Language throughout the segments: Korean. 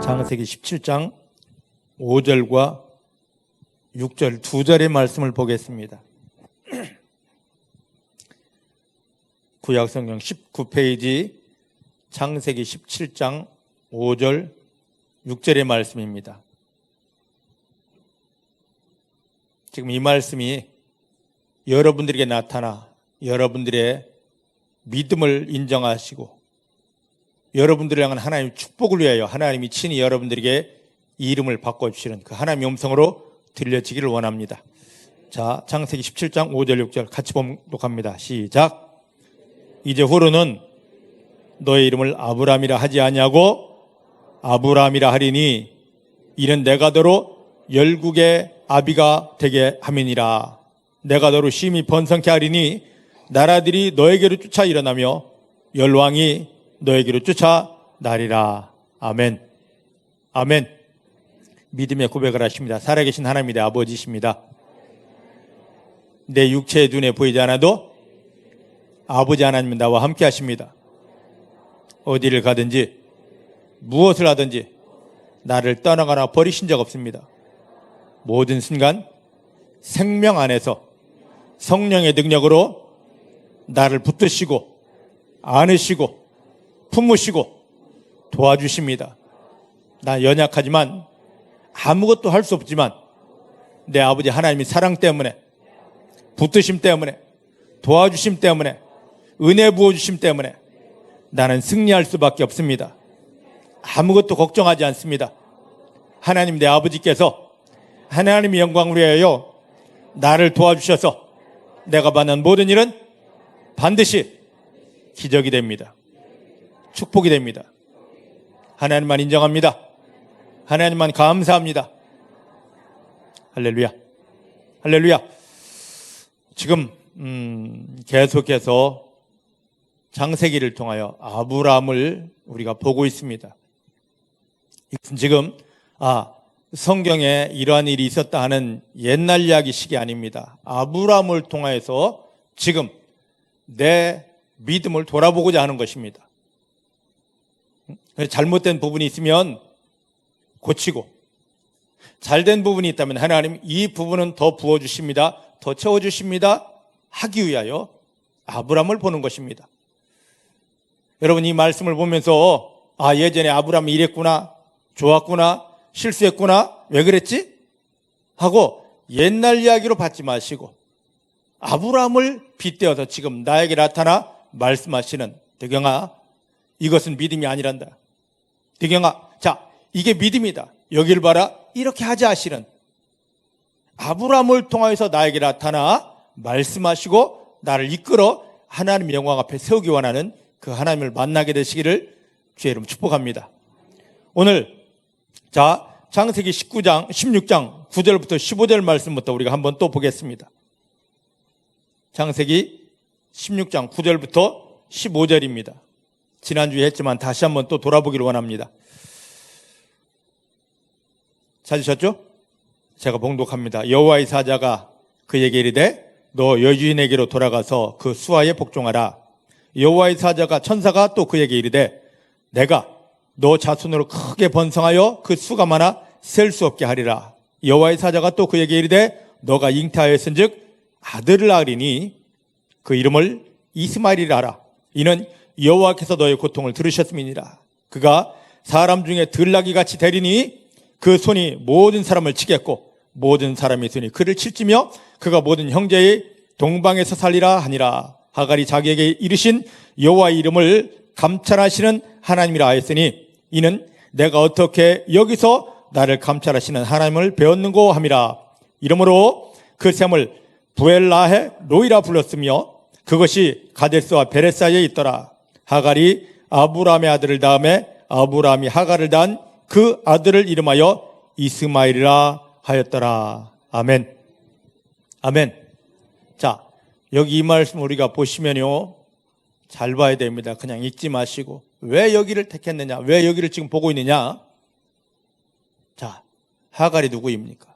창세기 17장 5절과 6절 두 절의 말씀을 보겠습니다. 구약성경 19페이지 창세기 17장 5절 6절의 말씀입니다. 지금 이 말씀이 여러분들에게 나타나 여러분들의 믿음을 인정하시고 여러분들을 향한 하나님의 축복을 위하여 하나님이 친히 여러분들에게 이 이름을 바꿔주시는 그 하나님의 음성으로 들려지기를 원합니다. 자, 창세기 17장 5절 6절 같이 봉독합니다. 시작. 이제 후로는 너의 이름을 아브람이라 하지 아니하고 아브람이라 하리니 이는 내가 너로 열국의 아비가 되게 함이니라. 내가 너로 심히 번성케 하리니 나라들이 너에게로 쫓아 일어나며 열왕이 너에게로 쫓아 나리라. 아멘. 아멘. 믿음의 고백을 하십니다. 살아계신 하나님의 내 아버지십니다. 내 육체의 눈에 보이지 않아도 아버지 하나님은 나와 함께 하십니다. 어디를 가든지 무엇을 하든지 나를 떠나거나 버리신 적 없습니다. 모든 순간 생명 안에서 성령의 능력으로 나를 붙드시고 안으시고 품으시고 도와주십니다. 나 연약하지만 아무것도 할 수 없지만 내 아버지 하나님의 사랑 때문에 붙드심 때문에 도와주심 때문에 은혜 부어주심 때문에 나는 승리할 수밖에 없습니다. 아무것도 걱정하지 않습니다. 하나님 내 아버지께서 하나님의 영광을 위하여 나를 도와주셔서 내가 받는 모든 일은 반드시 기적이 됩니다. 축복이 됩니다. 하나님만 인정합니다. 하나님만 감사합니다. 할렐루야. 할렐루야. 지금 계속해서 창세기를 통하여 아브람을 우리가 보고 있습니다. 지금 성경에 이러한 일이 있었다 하는 옛날 이야기식이 아닙니다. 아브람을 통하여서 지금 내 믿음을 돌아보고자 하는 것입니다. 잘못된 부분이 있으면 고치고 잘된 부분이 있다면 하나님 이 부분은 더 부어주십니다. 더 채워주십니다. 하기 위하여 아브람을 보는 것입니다. 여러분 이 말씀을 보면서 예전에 아브람이 이랬구나, 좋았구나, 실수했구나, 왜 그랬지? 하고 옛날 이야기로 받지 마시고 아브람을 빗대어서 지금 나에게 나타나 말씀하시는 덕영아, 이것은 믿음이 아니란다. 덕영아, 자, 이게 믿음이다. 여기를 봐라. 이렇게 하자 하시는 아브람을 통하여서 나에게 나타나 말씀하시고 나를 이끌어 하나님의 영광 앞에 세우기 원하는 그 하나님을 만나게 되시기를 주의 이름 축복합니다. 오늘 자, 창세기 16장 9절부터 15절 말씀부터 우리가 한번 또 보겠습니다. 창세기 16장 9절부터 15절입니다. 지난주에 했지만 다시 한번 또 돌아보기를 원합니다. 찾으셨죠? 제가 봉독합니다. 여호와의 사자가 그에게 이르되 너 여주인에게로 돌아가서 그 수하에 복종하라. 여호와의 사자가 천사가 또 그에게 이르되 내가 너 자손으로 크게 번성하여 그 수가 많아 셀 수 없게 하리라. 여호와의 사자가 또 그에게 이르되 너가 잉태하였은즉 아들을 낳으리니 그 이름을 이스마엘이라 하라. 이는 여호와께서 너의 고통을 들으셨음이니라. 그가 사람 중에 들나귀 같이 되리니 그 손이 모든 사람을 치겠고 모든 사람의 손이 그를 칠지며 그가 모든 형제의 동방에서 살리라 하니라. 하갈이 자기에게 이르신 여호와의 이름을 감찰하시는 하나님이라 하였으니 이는 내가 어떻게 여기서 나를 감찰하시는 하나님을 배웠는고 함이라. 이러므로 그 샘을 부엘라헤 로이라 불렀으며 그것이 가데스와 베레사에 있더라. 하갈이 아브람의 아들을 다음에 아브람이 하갈을 낳은 그 아들을 이름하여 이스마엘이라 하였더라. 아멘. 아멘. 자, 여기 이 말씀 우리가 보시면요, 잘 봐야 됩니다. 그냥 읽지 마시고 왜 여기를 택했느냐, 왜 여기를 지금 보고 있느냐. 자, 하갈이 누구입니까?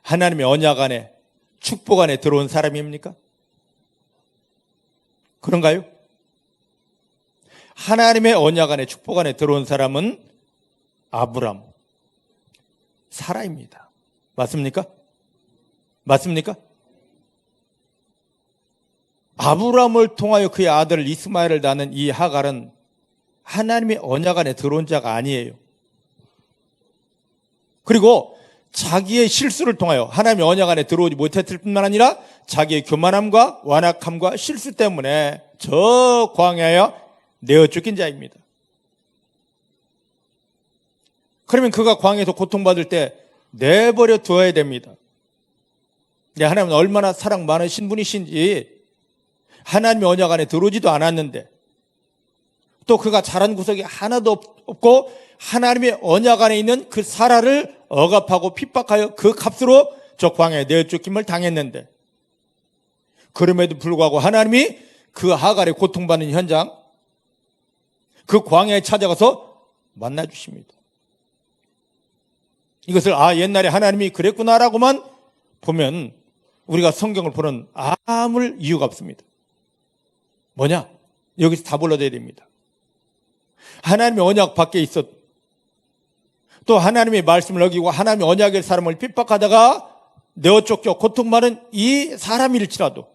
하나님의 언약 안에 축복 안에 들어온 사람입니까? 그런가요? 하나님의 언약 안에 축복 안에 들어온 사람은 아브람, 사라입니다. 맞습니까? 맞습니까? 아브람을 통하여 그의 아들 이스마엘을 낳는 이 하갈은 하나님의 언약 안에 들어온 자가 아니에요. 그리고 자기의 실수를 통하여 하나님의 언약 안에 들어오지 못했을 뿐만 아니라 자기의 교만함과 완악함과 실수 때문에 저 광야에 내어 쫓긴 자입니다. 그러면 그가 광야에서 고통받을 때 내버려 두어야 됩니다. 하나님은 얼마나 사랑 많으신 분이신지 하나님의 언약 안에 들어오지도 않았는데 또 그가 잘한 구석이 하나도 없고 하나님의 언약 안에 있는 그 사라를 억압하고 핍박하여 그 값으로 저 광야에 내어 쫓김을 당했는데 그럼에도 불구하고 하나님이 그 하갈의 고통받는 현장 그 광야에 찾아가서 만나주십니다. 이것을 옛날에 하나님이 그랬구나라고만 보면 우리가 성경을 보는 아무 이유가 없습니다. 뭐냐? 여기서 다 불러줘야 됩니다. 하나님의 언약 밖에 있었 또 하나님의 말씀을 어기고 하나님의 언약의 사람을 핍박하다가 내어 쫓겨 고통받는 이 사람일지라도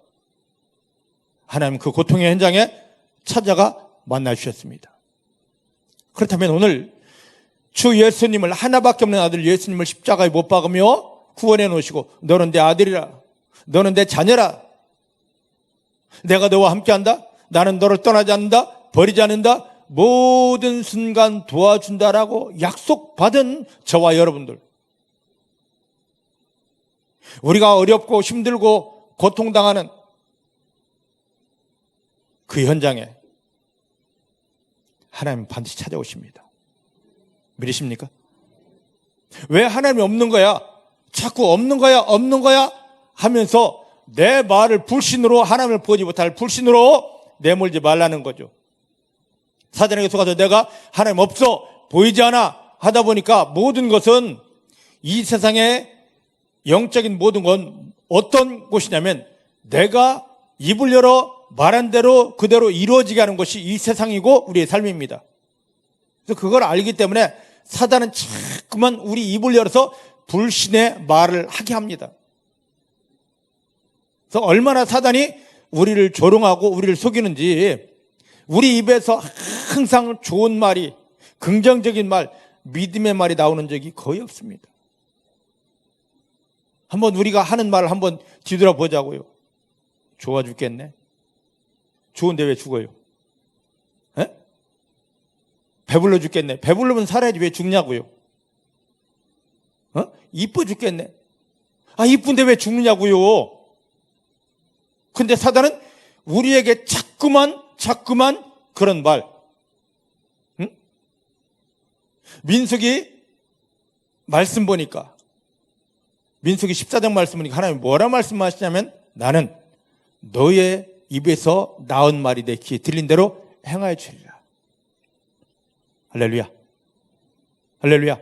하나님 그 고통의 현장에 찾아가 만나주셨습니다. 그렇다면 오늘 주 예수님을 하나밖에 없는 아들 예수님을 십자가에 못 박으며 구원해 놓으시고 너는 내 아들이라 너는 내 자녀라 내가 너와 함께한다 나는 너를 떠나지 않는다 버리지 않는다 모든 순간 도와준다라고 약속받은 저와 여러분들 우리가 어렵고 힘들고 고통당하는 그 현장에 하나님은 반드시 찾아오십니다. 믿으십니까? 왜 하나님이 없는 거야? 자꾸 없는 거야 하면서 내 말을 불신으로 하나님을 보지 못할 불신으로 내몰지 말라는 거죠. 사단에게 속아서 내가 하나님 없어 보이지 않아 하다 보니까 모든 것은 이 세상의 영적인 모든 건 어떤 곳이냐면 내가 입을 열어 말한 대로 그대로 이루어지게 하는 것이 이 세상이고 우리의 삶입니다. 그래서 그걸 알기 때문에 사단은 자꾸만 우리 입을 열어서 불신의 말을 하게 합니다. 그래서 얼마나 사단이 우리를 조롱하고 우리를 속이는지 우리 입에서 항상 좋은 말이 긍정적인 말 믿음의 말이 나오는 적이 거의 없습니다. 한번 우리가 하는 말을 한번 뒤돌아보자고요. 좋아 죽겠네. 좋은데 왜 죽어요? 에? 배불러 죽겠네. 배불르면 살아야지 왜 죽냐고요? 이뻐 죽겠네. 이쁜데 왜 죽느냐고요? 근데 사단은 우리에게 자꾸만 그런 말. 응? 민수기 말씀 보니까 민수기 14장 말씀 보니까 하나님이 뭐라 말씀하시냐면 나는 너의 입에서 나온 말이 내 귀에 들린 대로 행하여 주리라. 할렐루야. 할렐루야.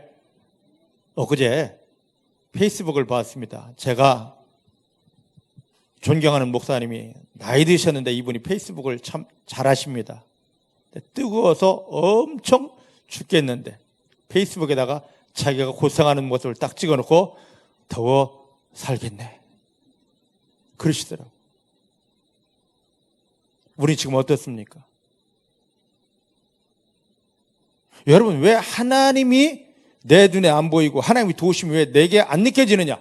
엊그제 페이스북을 봤습니다. 제가 존경하는 목사님이 나이 드셨는데 이분이 페이스북을 참 잘하십니다. 뜨거워서 엄청 죽겠는데 페이스북에다가 자기가 고생하는 모습을 딱 찍어놓고 더워 살겠네 그러시더라고요. 우리 지금 어떻습니까? 여러분 왜 하나님이 내 눈에 안 보이고 하나님이 도우심이 왜 내게 안 느껴지느냐?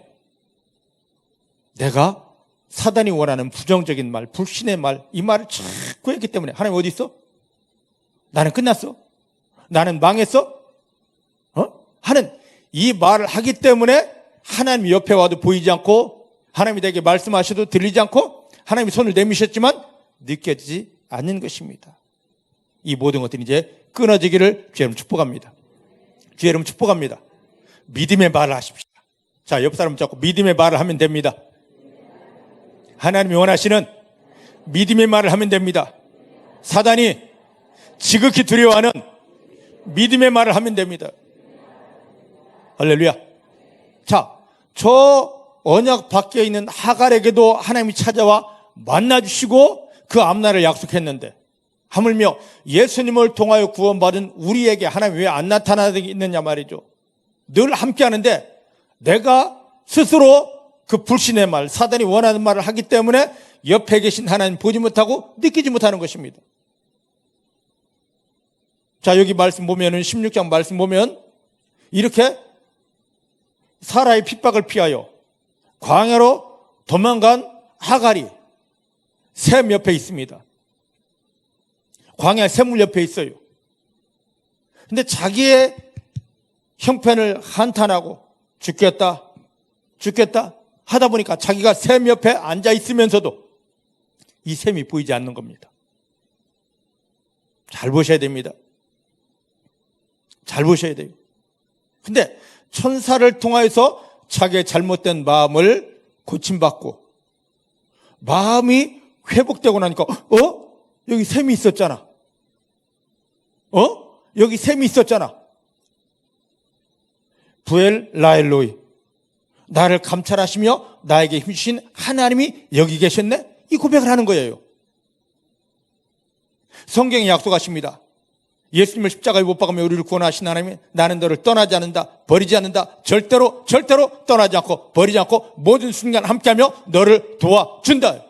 내가 사단이 원하는 부정적인 말, 불신의 말, 이 말을 자꾸 했기 때문에 하나님 어디 있어? 나는 끝났어? 나는 망했어? 하는 이 말을 하기 때문에 하나님이 옆에 와도 보이지 않고 하나님이 내게 말씀하셔도 들리지 않고 하나님이 손을 내미셨지만 느껴지지 않는 것입니다. 이 모든 것들이 이제 끊어지기를 주의 이름 축복합니다. 주의 이름 축복합니다. 믿음의 말을 하십시오. 자, 옆 사람 잡고 믿음의 말을 하면 됩니다. 하나님이 원하시는 믿음의 말을 하면 됩니다. 사단이 지극히 두려워하는 믿음의 말을 하면 됩니다. 할렐루야. 자, 저 언약 밖에 있는 하갈에게도 하나님이 찾아와 만나주시고 그 앞날을 약속했는데 하물며 예수님을 통하여 구원받은 우리에게 하나님이 왜 안 나타나겠느냐 말이죠. 늘 함께 하는데 내가 스스로 그 불신의 말, 사단이 원하는 말을 하기 때문에 옆에 계신 하나님 보지 못하고 느끼지 못하는 것입니다. 자, 여기 말씀 보면은 16장 말씀 보면 이렇게 사라의 핍박을 피하여 광야로 도망간 하갈이 샘 옆에 있습니다. 광야 샘물 옆에 있어요. 근데 자기의 형편을 한탄하고 죽겠다 하다 보니까 자기가 샘 옆에 앉아 있으면서도 이 샘이 보이지 않는 겁니다. 잘 보셔야 됩니다. 잘 보셔야 돼요. 근데 천사를 통하여서 자기의 잘못된 마음을 고침받고 마음이 회복되고 나니까 여기 샘이 있었잖아. 여기 샘이 있었잖아. 부엘 라엘로이, 나를 감찰하시며 나에게 힘주신 하나님이 여기 계셨네? 이 고백을 하는 거예요. 성경에 약속하십니다. 예수님을 십자가에 못 박으며 우리를 구원하신 하나님이 나는 너를 떠나지 않는다, 버리지 않는다, 절대로 떠나지 않고 버리지 않고 모든 순간 함께하며 너를 도와준다.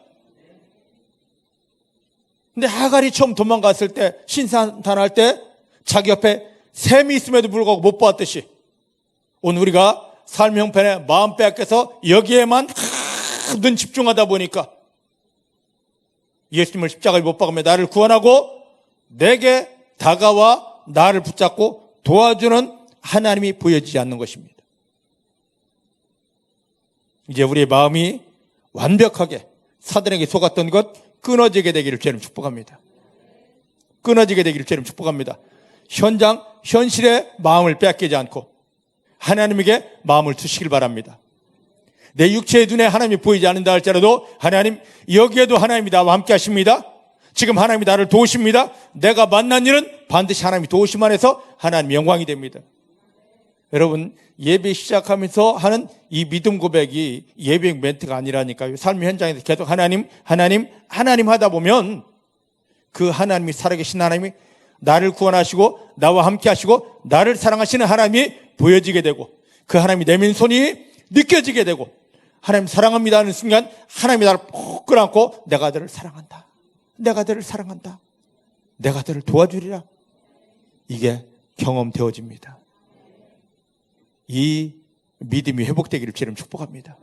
근데 하갈이 처음 도망갔을 때, 신산탄할 때 자기 옆에 샘이 있음에도 불구하고 못 보았듯이 오늘 우리가 삶의 형편에 마음 빼앗겨서 여기에만 늘 집중하다 보니까 예수님을 십자가에 못 박으며 나를 구원하고 내게 다가와 나를 붙잡고 도와주는 하나님이 보여지지 않는 것입니다. 이제 우리의 마음이 완벽하게 사단에게 속았던 것 끊어지게 되기를 주님 축복합니다. 끊어지게 되기를 주님 축복합니다. 현실의 마음을 빼앗기지 않고 하나님에게 마음을 두시길 바랍니다. 내 육체의 눈에 하나님이 보이지 않는다 할지라도 하나님, 여기에도 하나님이 나와 함께 하십니다. 지금 하나님이 나를 도우십니다. 내가 만난 일은 반드시 하나님이 도우심 안에서 하나님 영광이 됩니다. 여러분, 예배 시작하면서 하는 이 믿음 고백이 예배 멘트가 아니라니까요. 삶의 현장에서 계속 하나님 하다 보면 그 하나님이 살아계신 하나님이 나를 구원하시고 나와 함께 하시고 나를 사랑하시는 하나님이 보여지게 되고 그 하나님이 내민 손이 느껴지게 되고 하나님 사랑합니다 하는 순간 하나님이 나를 푹 끌어안고 내가 너를 사랑한다. 내가 너를 사랑한다. 내가 너를 도와주리라. 이게 경험되어집니다. 이 믿음이 회복되기를 주님 축복합니다.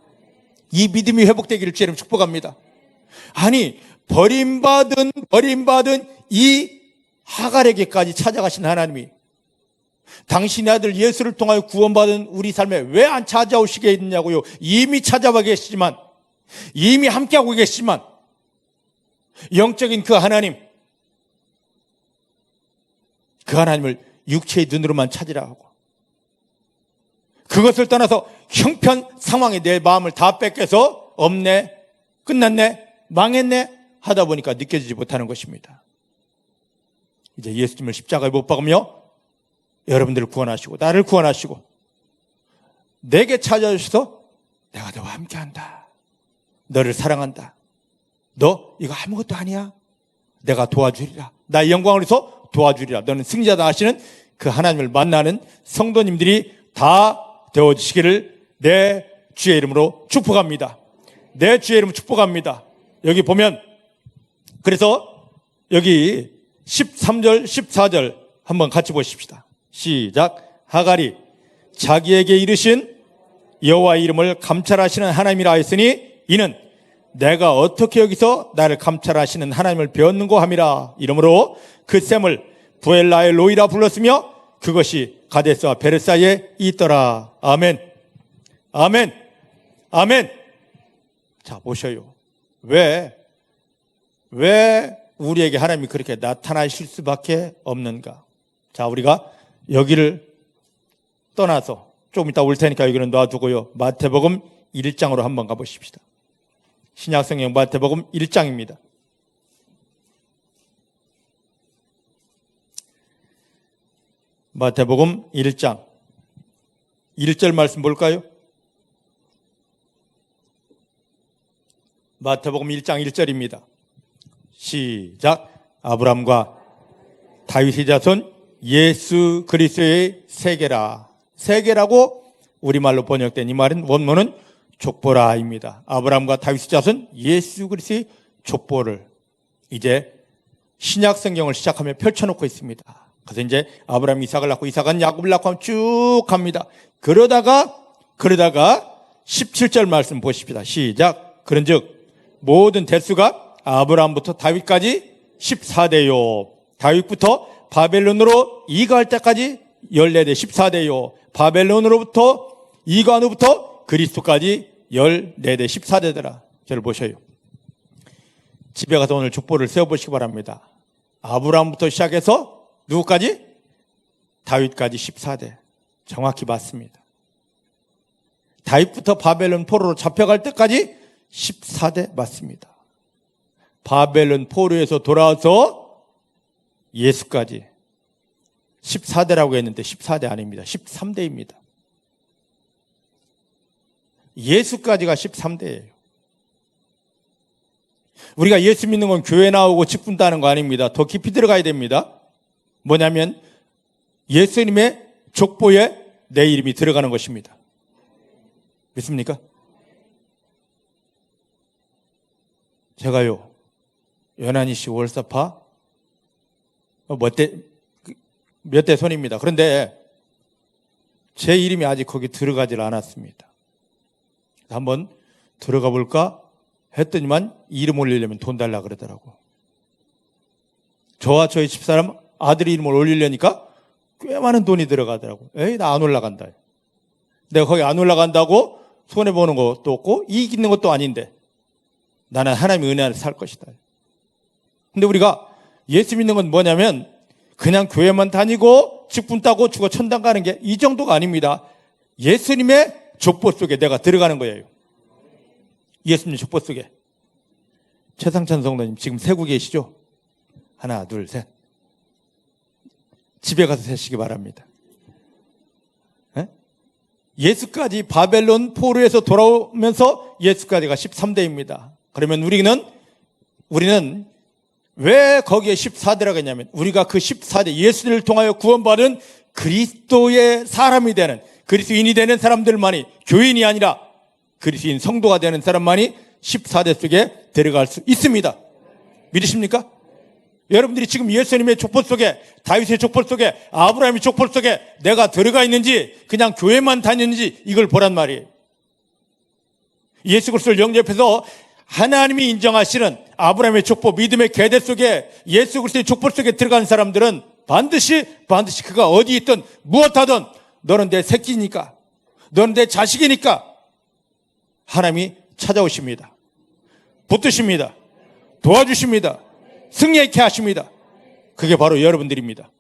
이 믿음이 회복되기를 주님 축복합니다. 아니, 버림받은 이 하갈에게까지 찾아가신 하나님이 당신의 아들 예수를 통하여 구원받은 우리 삶에 왜 안 찾아오시게 했냐고요. 이미 찾아와 계시지만, 이미 함께하고 계시지만 영적인 그 하나님을 육체의 눈으로만 찾으라 하고 그것을 떠나서 형편 상황에 내 마음을 다 뺏겨서 없네, 끝났네, 망했네 하다 보니까 느껴지지 못하는 것입니다. 이제 예수님을 십자가에 못 박으며 여러분들을 구원하시고 나를 구원하시고 내게 찾아주셔서 내가 너와 함께한다. 너를 사랑한다. 너 이거 아무것도 아니야. 내가 도와주리라. 나의 영광을 위해서 도와주리라. 너는 승자다 하시는 그 하나님을 만나는 성도님들이 다 되어주시기를 내 주의 이름으로 축복합니다. 내 주의 이름으로 축복합니다. 여기 보면 그래서 여기 13절 14절 한번 같이 보십시다. 시작. 하갈이 자기에게 이르신 여호와의 이름을 감찰하시는 하나님이라 하였으니 이는 내가 어떻게 여기서 나를 감찰하시는 하나님을 배웠는고 함이라. 이러므로 그 샘을 부엘라의 로이라 불렀으며 그것이 가데스와 베르사에 있더라. 아멘. 아멘. 아멘. 자, 보셔요. 왜 우리에게 하나님이 그렇게 나타나실 수밖에 없는가? 자, 우리가 여기를 떠나서 좀 이따 올 테니까 여기는 놔두고요. 마태복음 1장으로 한번 가보십시다. 신약성경 마태복음 1장입니다. 마태복음 1장 1절 말씀 볼까요? 마태복음 1장 1절입니다. 시작. 아브라함과 다윗의 자손 예수 그리스도의 세계라. 세계라고 우리말로 번역된 이 말은 원문은 족보라입니다. 아브라함과 다윗의 자손 예수 그리스도의 족보를 이제 신약 성경을 시작하며 펼쳐놓고 있습니다. 그래서 이제 아브라함이 이삭을 낳고 이삭은 야곱을 낳고 하면 쭉 갑니다. 그러다가 17절 말씀 보십시다. 시작. 그런즉 모든 대수가 아브라함부터 다윗까지 14대요. 다윗부터 바벨론으로 이가할 때까지 14대 14대요. 바벨론으로부터 이가한 후부터 그리스도까지 14대 14대더라. 저를 보셔요. 집에 가서 오늘 족보를 세워보시기 바랍니다. 아브라함부터 시작해서 누구까지? 다윗까지 14대. 정확히 맞습니다. 다윗부터 바벨론 포로로 잡혀갈 때까지 14대 맞습니다. 바벨론 포로에서 돌아와서 예수까지 14대라고 했는데 14대 아닙니다. 13대입니다. 예수까지가 13대예요. 우리가 예수 믿는 건 교회 나오고 직분 따는 거 아닙니다. 더 깊이 들어가야 됩니다. 뭐냐면 예수님의 족보에 내 이름이 들어가는 것입니다. 믿습니까? 제가요, 연안이시 월사파 몇 대 손입니다. 그런데 제 이름이 아직 거기 들어가질 않았습니다. 한번 들어가 볼까 했더니만 이름 올리려면 돈 달라 그러더라고. 저와 저희 집사람 아들이 이름을 올리려니까 꽤 많은 돈이 들어가더라고. 에이, 나 안 올라간다. 내가 거기 안 올라간다고 손해보는 것도 없고 이익 있는 것도 아닌데 나는 하나님의 은혜 안에 살 것이다. 근데 우리가 예수 믿는 건 뭐냐면 그냥 교회만 다니고 직분 따고 죽어 천당 가는 게 이 정도가 아닙니다. 예수님의 족보 속에 내가 들어가는 거예요. 예수님 족보 속에. 최상찬 성도님 지금 세고 계시죠? 하나, 둘, 셋. 집에 가서 세시기 바랍니다. 예수까지 바벨론 포로에서 돌아오면서 예수까지가 13대입니다. 그러면 우리는 왜 거기에 14대라고 했냐면 우리가 그 14대 예수를 통하여 구원받은 그리스도의 사람이 되는 그리스도인이 되는 사람들만이 교인이 아니라 그리스도인 성도가 되는 사람만이 14대 속에 들어갈 수 있습니다. 믿으십니까? 여러분들이 지금 예수님의 족보 속에 다윗의 족보 속에 아브라함의 족보 속에 내가 들어가 있는지 그냥 교회만 다녔는지 이걸 보란 말이에요. 예수 그리스도를 영접해서 하나님이 인정하시는 아브라함의 족보 믿음의 계대 속에 예수 그리스도의 족보 속에 들어간 사람들은 반드시 그가 어디 있든 무엇하든 너는 내 새끼니까 너는 내 자식이니까 하나님이 찾아오십니다. 붙드십니다. 도와주십니다. 승리하게 하십니다. 그게 바로 여러분들입니다.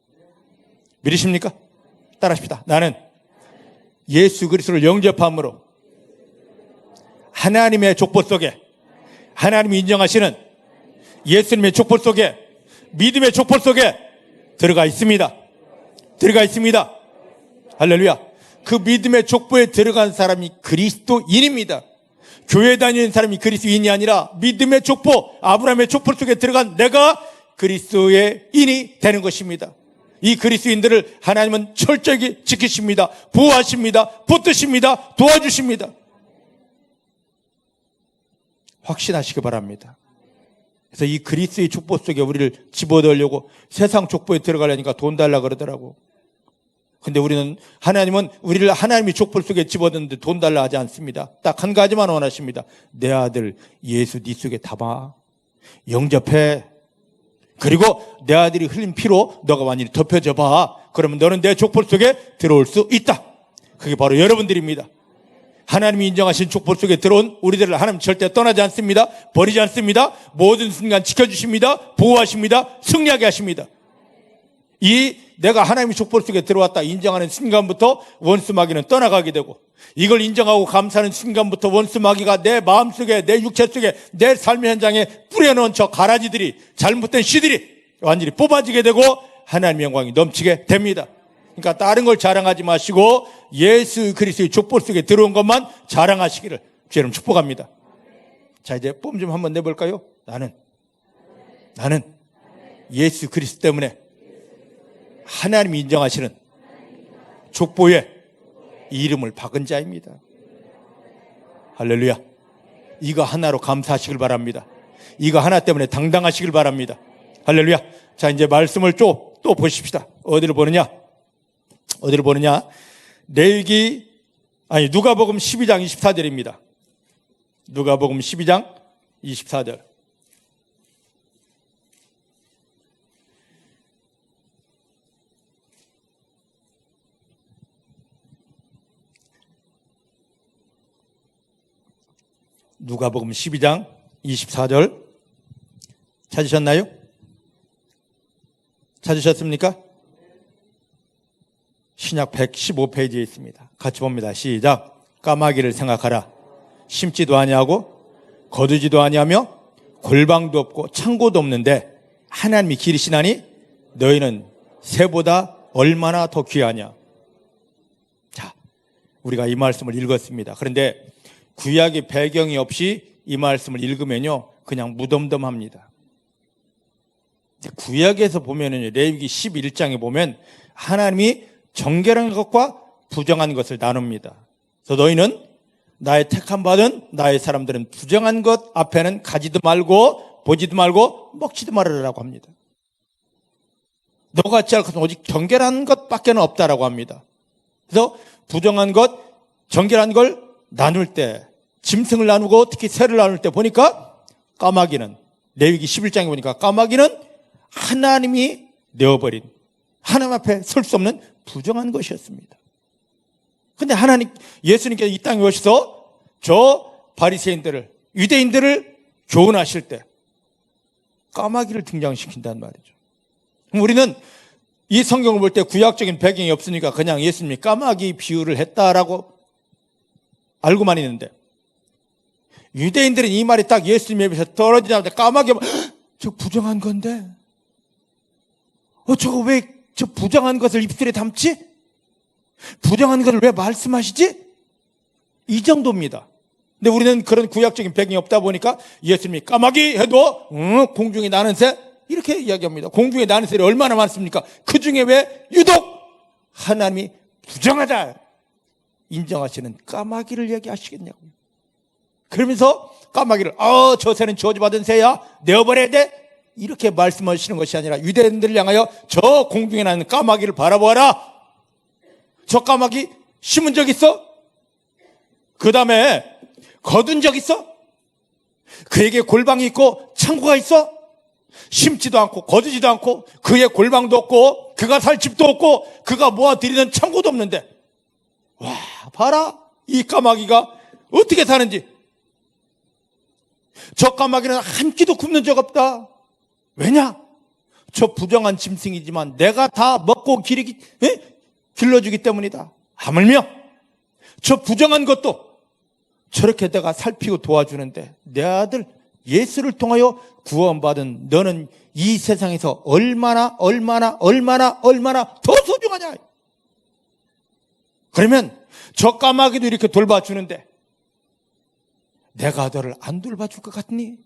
믿으십니까? 따라하십시다. 나는 예수 그리스도를 영접함으로 하나님의 족보 속에 하나님이 인정하시는 예수님의 족보 속에 믿음의 족보 속에 들어가 있습니다. 들어가 있습니다. 할렐루야. 그 믿음의 족보에 들어간 사람이 그리스도인입니다. 교회 다니는 사람이 그리스도인이 아니라 믿음의 족보, 아브라함의 족보 속에 들어간 내가 그리스도의 인이 되는 것입니다. 이 그리스도인들을 하나님은 철저히 지키십니다. 보호하십니다. 붙드십니다. 도와주십니다. 확신하시기 바랍니다. 그래서 이 그리스도의 족보 속에 우리를 집어넣으려고 세상 족보에 들어가려니까 돈 달라 그러더라고. 근데 하나님은 우리를 하나님의 족보 속에 집어넣는데 돈 달라 하지 않습니다. 딱 한 가지만 원하십니다. 내 아들 예수 네 속에 담아 영접해. 그리고 내 아들이 흘린 피로 너가 완전히 덮여져 봐. 그러면 너는 내 족보 속에 들어올 수 있다. 그게 바로 여러분들입니다. 하나님이 인정하신 족보 속에 들어온 우리들을 하나님 절대 떠나지 않습니다. 버리지 않습니다. 모든 순간 지켜주십니다. 보호하십니다. 승리하게 하십니다. 내가 하나님의 족보 속에 들어왔다 인정하는 순간부터 원수마귀는 떠나가게 되고 이걸 인정하고 감사하는 순간부터 원수마귀가 내 마음속에 내 육체 속에 내 삶의 현장에 뿌려놓은 저 가라지들이 잘못된 씨들이 완전히 뽑아지게 되고 하나님의 영광이 넘치게 됩니다. 그러니까 다른 걸 자랑하지 마시고 예수 그리스도의 족보 속에 들어온 것만 자랑하시기를 주의 이름 축복합니다. 자, 이제 뽐 좀 한번 내볼까요? 나는 예수 그리스도 때문에 하나님이 인정하시는 족보에 이름을 박은 자입니다. 할렐루야. 이거 하나로 감사하시길 바랍니다. 이거 하나 때문에 당당하시길 바랍니다. 할렐루야. 자, 이제 말씀을 또 보십시다. 어디를 보느냐? 누가복음 12장 24절입니다. 누가복음 12장 24절. 누가복음 12장 24절 찾으셨나요? 찾으셨습니까? 신약 115페이지에 있습니다. 같이 봅니다. 시작. 까마귀를 생각하라. 심지도 아니하고 거두지도 아니하며 골방도 없고 창고도 없는데 하나님이 기르시나니 너희는 새보다 얼마나 더 귀하냐. 자, 우리가 이 말씀을 읽었습니다. 그런데 구약의 배경이 없이 이 말씀을 읽으면요 그냥 무덤덤합니다. 구약에서 보면은 레위기 11장에 보면 하나님이 정결한 것과 부정한 것을 나눕니다. 그래서 너희는 나의 택함 받은 나의 사람들은 부정한 것 앞에는 가지도 말고 보지도 말고 먹지도 말으라고 합니다. 너같이 할 것은 오직 정결한 것밖에 없다라고 합니다. 그래서 부정한 것, 정결한 걸 나눌 때, 짐승을 나누고 특히 새를 나눌 때 보니까 까마귀는, 레위기 11장에 보니까 까마귀는 하나님이 내어버린, 하나님 앞에 설 수 없는 부정한 것이었습니다. 근데 예수님께서 이 땅에 오셔서 저 바리새인들을, 유대인들을 교훈하실 때 까마귀를 등장시킨단 말이죠. 우리는 이 성경을 볼 때 구약적인 배경이 없으니까 그냥 예수님이 까마귀 비유를 했다라고 알고만 있는데, 유대인들은 이 말이 딱 예수님 앞에서 떨어지자마자 까마귀가 저 부정한 건데 저거 왜 저 부정한 것을 입술에 담지? 부정한 것을 왜 말씀하시지? 이 정도입니다. 근데 우리는 그런 구약적인 배경이 없다 보니까 예수님이 까마귀 해도 공중에 나는 새 이렇게 이야기합니다. 공중에 나는 새를 얼마나 많습니까? 그 중에 왜 유독 하나님이 부정하다 인정하시는 까마귀를 얘기하시겠냐고요. 그러면서 까마귀를 저 새는 저주받은 새야 내어버려야 돼 이렇게 말씀하시는 것이 아니라 유대인들을 향하여 저 공중에 나는 까마귀를 바라보아라. 저 까마귀 심은 적 있어? 그 다음에 거둔 적 있어? 그에게 골방이 있고 창고가 있어? 심지도 않고 거두지도 않고 그의 골방도 없고 그가 살 집도 없고 그가 모아들이는 창고도 없는데 와 봐라 이 까마귀가 어떻게 사는지. 저 까마귀는 한 끼도 굶는 적 없다. 왜냐? 저 부정한 짐승이지만 내가 다 먹고 길러주기 때문이다. 하물며 저 부정한 것도 저렇게 내가 살피고 도와주는데 내 아들 예수를 통하여 구원받은 너는 이 세상에서 얼마나 더 소중하냐. 그러면 저 까마귀도 이렇게 돌봐주는데 내가 너를 안 돌봐줄 것 같니?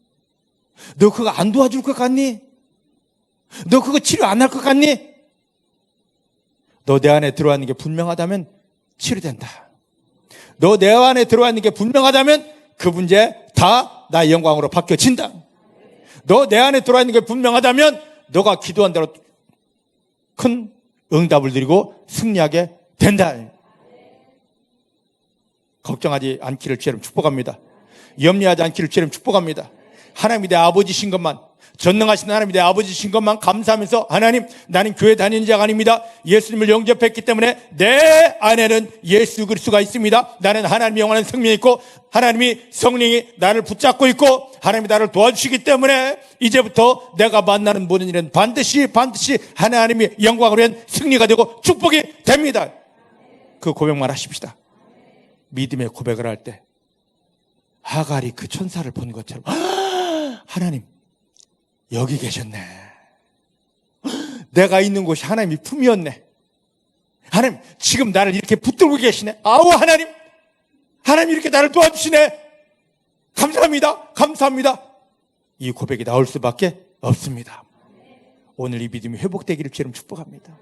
너 그거 안 도와줄 것 같니? 너 그거 치료 안 할 것 같니? 너 내 안에 들어와 있는 게 분명하다면 치료된다. 너 내 안에 들어와 있는 게 분명하다면 그 문제 다 나의 영광으로 바뀌어진다. 너 내 안에 들어와 있는 게 분명하다면 너가 기도한 대로 큰 응답을 드리고 승리하게 된다. 걱정하지 않기를 주님 축복합니다. 염려하지 않기를 주님 축복합니다. 하나님이 내 아버지신 것만, 전능하신 하나님이 내 아버지신 것만 감사하면서 하나님 나는 교회 다니는 자가 아닙니다. 예수님을 영접했기 때문에 내 안에는 예수 그리스도가 있습니다. 나는 하나님의 영원한 생명이 있고 하나님이 성령이 나를 붙잡고 있고 하나님이 나를 도와주시기 때문에 이제부터 내가 만나는 모든 일은 반드시 하나님의 영광으로 위한 승리가 되고 축복이 됩니다. 그 고백만 하십시다. 믿음의 고백을 할 때 하갈이 그 천사를 본 것처럼 하나님 여기 계셨네. 내가 있는 곳이 하나님의 품이었네. 하나님 지금 나를 이렇게 붙들고 계시네. 아우 하나님 이렇게 나를 도와주시네. 감사합니다. 이 고백이 나올 수밖에 없습니다. 오늘 이 믿음이 회복되기를 주님 축복합니다.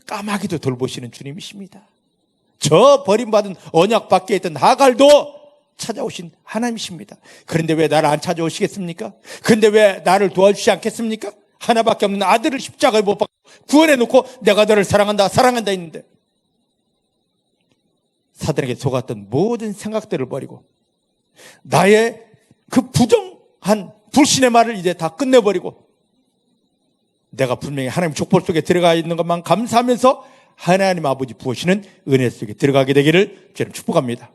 까마귀도 돌보시는 주님이십니다. 저 버림받은 언약 밖에 있던 하갈도 찾아오신 하나님이십니다. 그런데 왜 나를 안 찾아오시겠습니까? 그런데 왜 나를 도와주시지 않겠습니까? 하나밖에 없는 아들을 십자가에 못 박고 구원해놓고 내가 너를 사랑한다 했는데 사단에게 속았던 모든 생각들을 버리고 나의 그 부정한 불신의 말을 이제 다 끝내버리고 내가 분명히 하나님 족보 속에 들어가 있는 것만 감사하면서 하나님 아버지 부으시는 은혜 속에 들어가게 되기를 저는 축복합니다.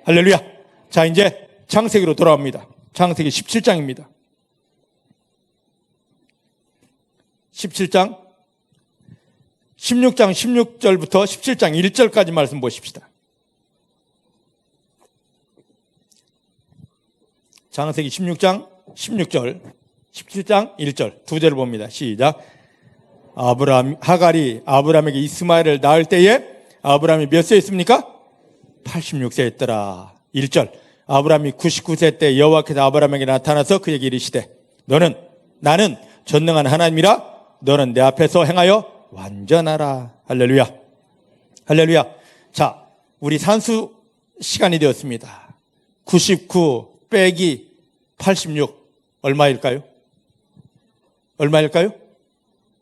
할렐루야. 자, 이제 창세기로 돌아옵니다. 창세기 17장입니다. 17장 16장 16절부터 17장 1절까지 말씀 보십시다. 창세기 16장 16절 17장 1절 두 절을 봅니다. 시작. 하갈이 아브라함에게 이스마엘을 낳을 때에 아브라함이 몇 세였습니까? 86세였더라. 1절. 아브라함이 99세 때 여호와께서 아브라함에게 나타나서 그에게 이르시되 나는 전능한 하나님이라 너는 내 앞에서 행하여 완전하라. 할렐루야. 할렐루야. 자, 우리 산수 시간이 되었습니다. 99 빼기 86 얼마일까요?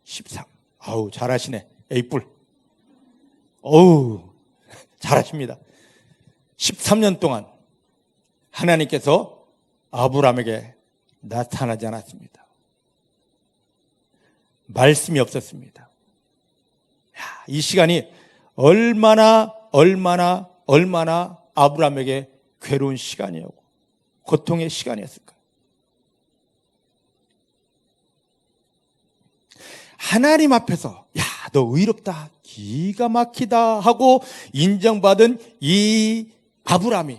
13. 아우, 잘하시네. 에이뿔. 어우, 잘하십니다. 13년 동안 하나님께서 아브라함에게 나타나지 않았습니다. 말씀이 없었습니다. 이 시간이 얼마나 아브라함에게 괴로운 시간이었고 고통의 시간이었을까? 하나님 앞에서 너 의롭다, 기가 막히다 하고 인정받은 이 아브라함이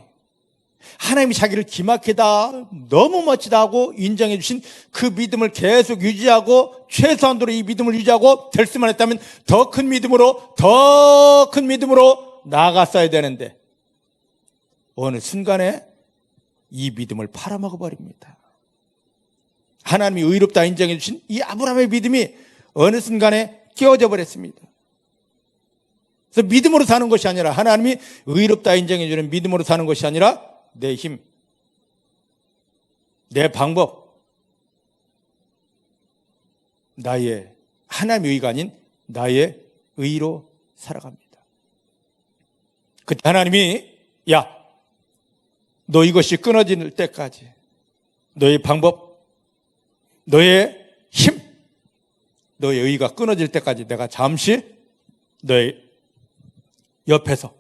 하나님이 자기를 기막히다, 너무 멋지다 하고 인정해 주신 그 믿음을 계속 유지하고 최소한도로 이 믿음을 유지하고 될 수만 했다면 더 큰 믿음으로 나아갔어야 되는데 어느 순간에 이 믿음을 팔아먹어 버립니다. 하나님이 의롭다 인정해 주신 이 아브라함의 믿음이 어느 순간에 깨어져 버렸습니다. 그래서 믿음으로 사는 것이 아니라 하나님이 의롭다 인정해 주는 믿음으로 사는 것이 아니라 내 힘, 내 방법, 나의 하나님의 의가 아닌 나의 의로 살아갑니다. 그때 하나님이 너 이것이 끊어질 때까지 너의 방법, 너의 힘, 너의 의가 끊어질 때까지 내가 잠시 너의 옆에서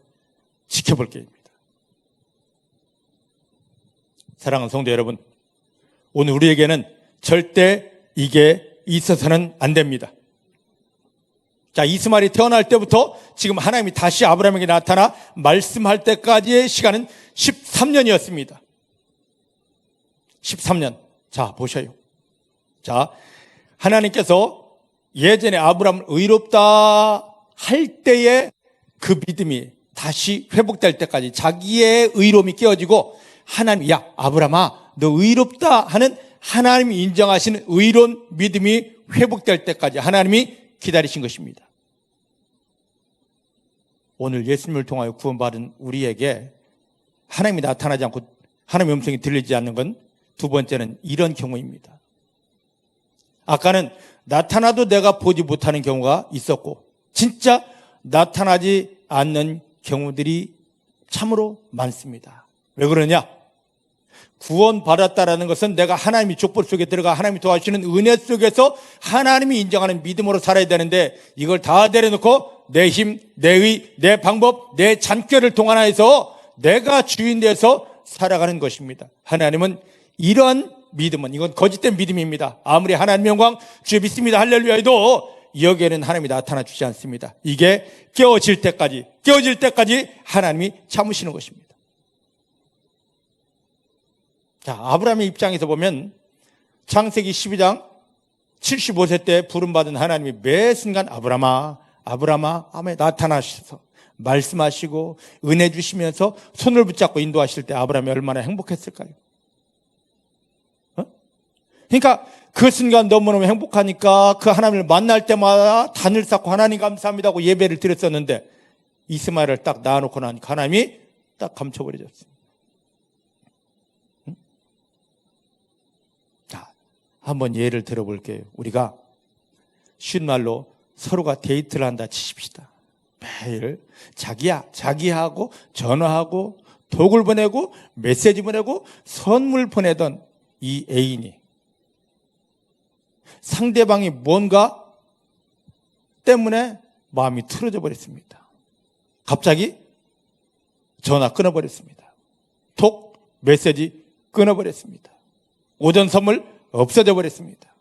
지켜볼게. 사랑하는 성도 여러분, 오늘 우리에게는 절대 이게 있어서는 안 됩니다. 자, 이스마엘이 태어날 때부터 지금 하나님이 다시 아브라함에게 나타나 말씀할 때까지의 시간은 13년이었습니다. 13년. 자, 보셔요. 자, 하나님께서 예전에 아브라함을 의롭다 할 때의 그 믿음이 다시 회복될 때까지 자기의 의로움이 깨어지고 하나님, 아브라함아, 너 의롭다 하는 하나님이 인정하시는 의로운 믿음이 회복될 때까지 하나님이 기다리신 것입니다. 오늘 예수님을 통하여 구원받은 우리에게 하나님이 나타나지 않고 하나님의 음성이 들리지 않는 건 두 번째는 이런 경우입니다. 아까는 나타나도 내가 보지 못하는 경우가 있었고 진짜 나타나지 않는 경우들이 참으로 많습니다. 왜 그러냐? 구원받았다라는 것은 내가 하나님이 족보 속에 들어가 하나님이 도와주시는 은혜 속에서 하나님이 인정하는 믿음으로 살아야 되는데 이걸 다 내려놓고 내 힘, 내 의, 내 방법, 내 잔꾀를 동원해서 내가 주인 돼서 살아가는 것입니다. 하나님은 이러한 믿음은 이건 거짓된 믿음입니다. 아무리 하나님 영광 주여 믿습니다 할렐루야 해도 여기에는 하나님이 나타나 주지 않습니다. 이게 깨어질 때까지 하나님이 참으시는 것입니다. 자, 아브라함의 입장에서 보면 창세기 12장 75세 때 부름받은 하나님이 매 순간 아브라함아 아멘 나타나셔서 말씀하시고 은혜 주시면서 손을 붙잡고 인도하실 때 아브라함이 얼마나 행복했을까요? 그러니까 그 순간 너무너무 행복하니까 그 하나님을 만날 때마다 단을 쌓고 하나님 감사합니다 하고 예배를 드렸었는데 이스마엘을 딱 낳아놓고 나니까 하나님이 딱 감춰버려졌어요. 자, 한번 예를 들어볼게요. 우리가 쉬운 말로 서로가 데이트를 한다 치십시다. 매일 자기하고 전화하고 톡을 보내고 메시지 보내고 선물 보내던 이 애인이 상대방이 뭔가 때문에 마음이 틀어져 버렸습니다. 갑자기 전화 끊어버렸습니다. 톡, 메시지 끊어버렸습니다. 오전 선물 없어져 버렸습니다.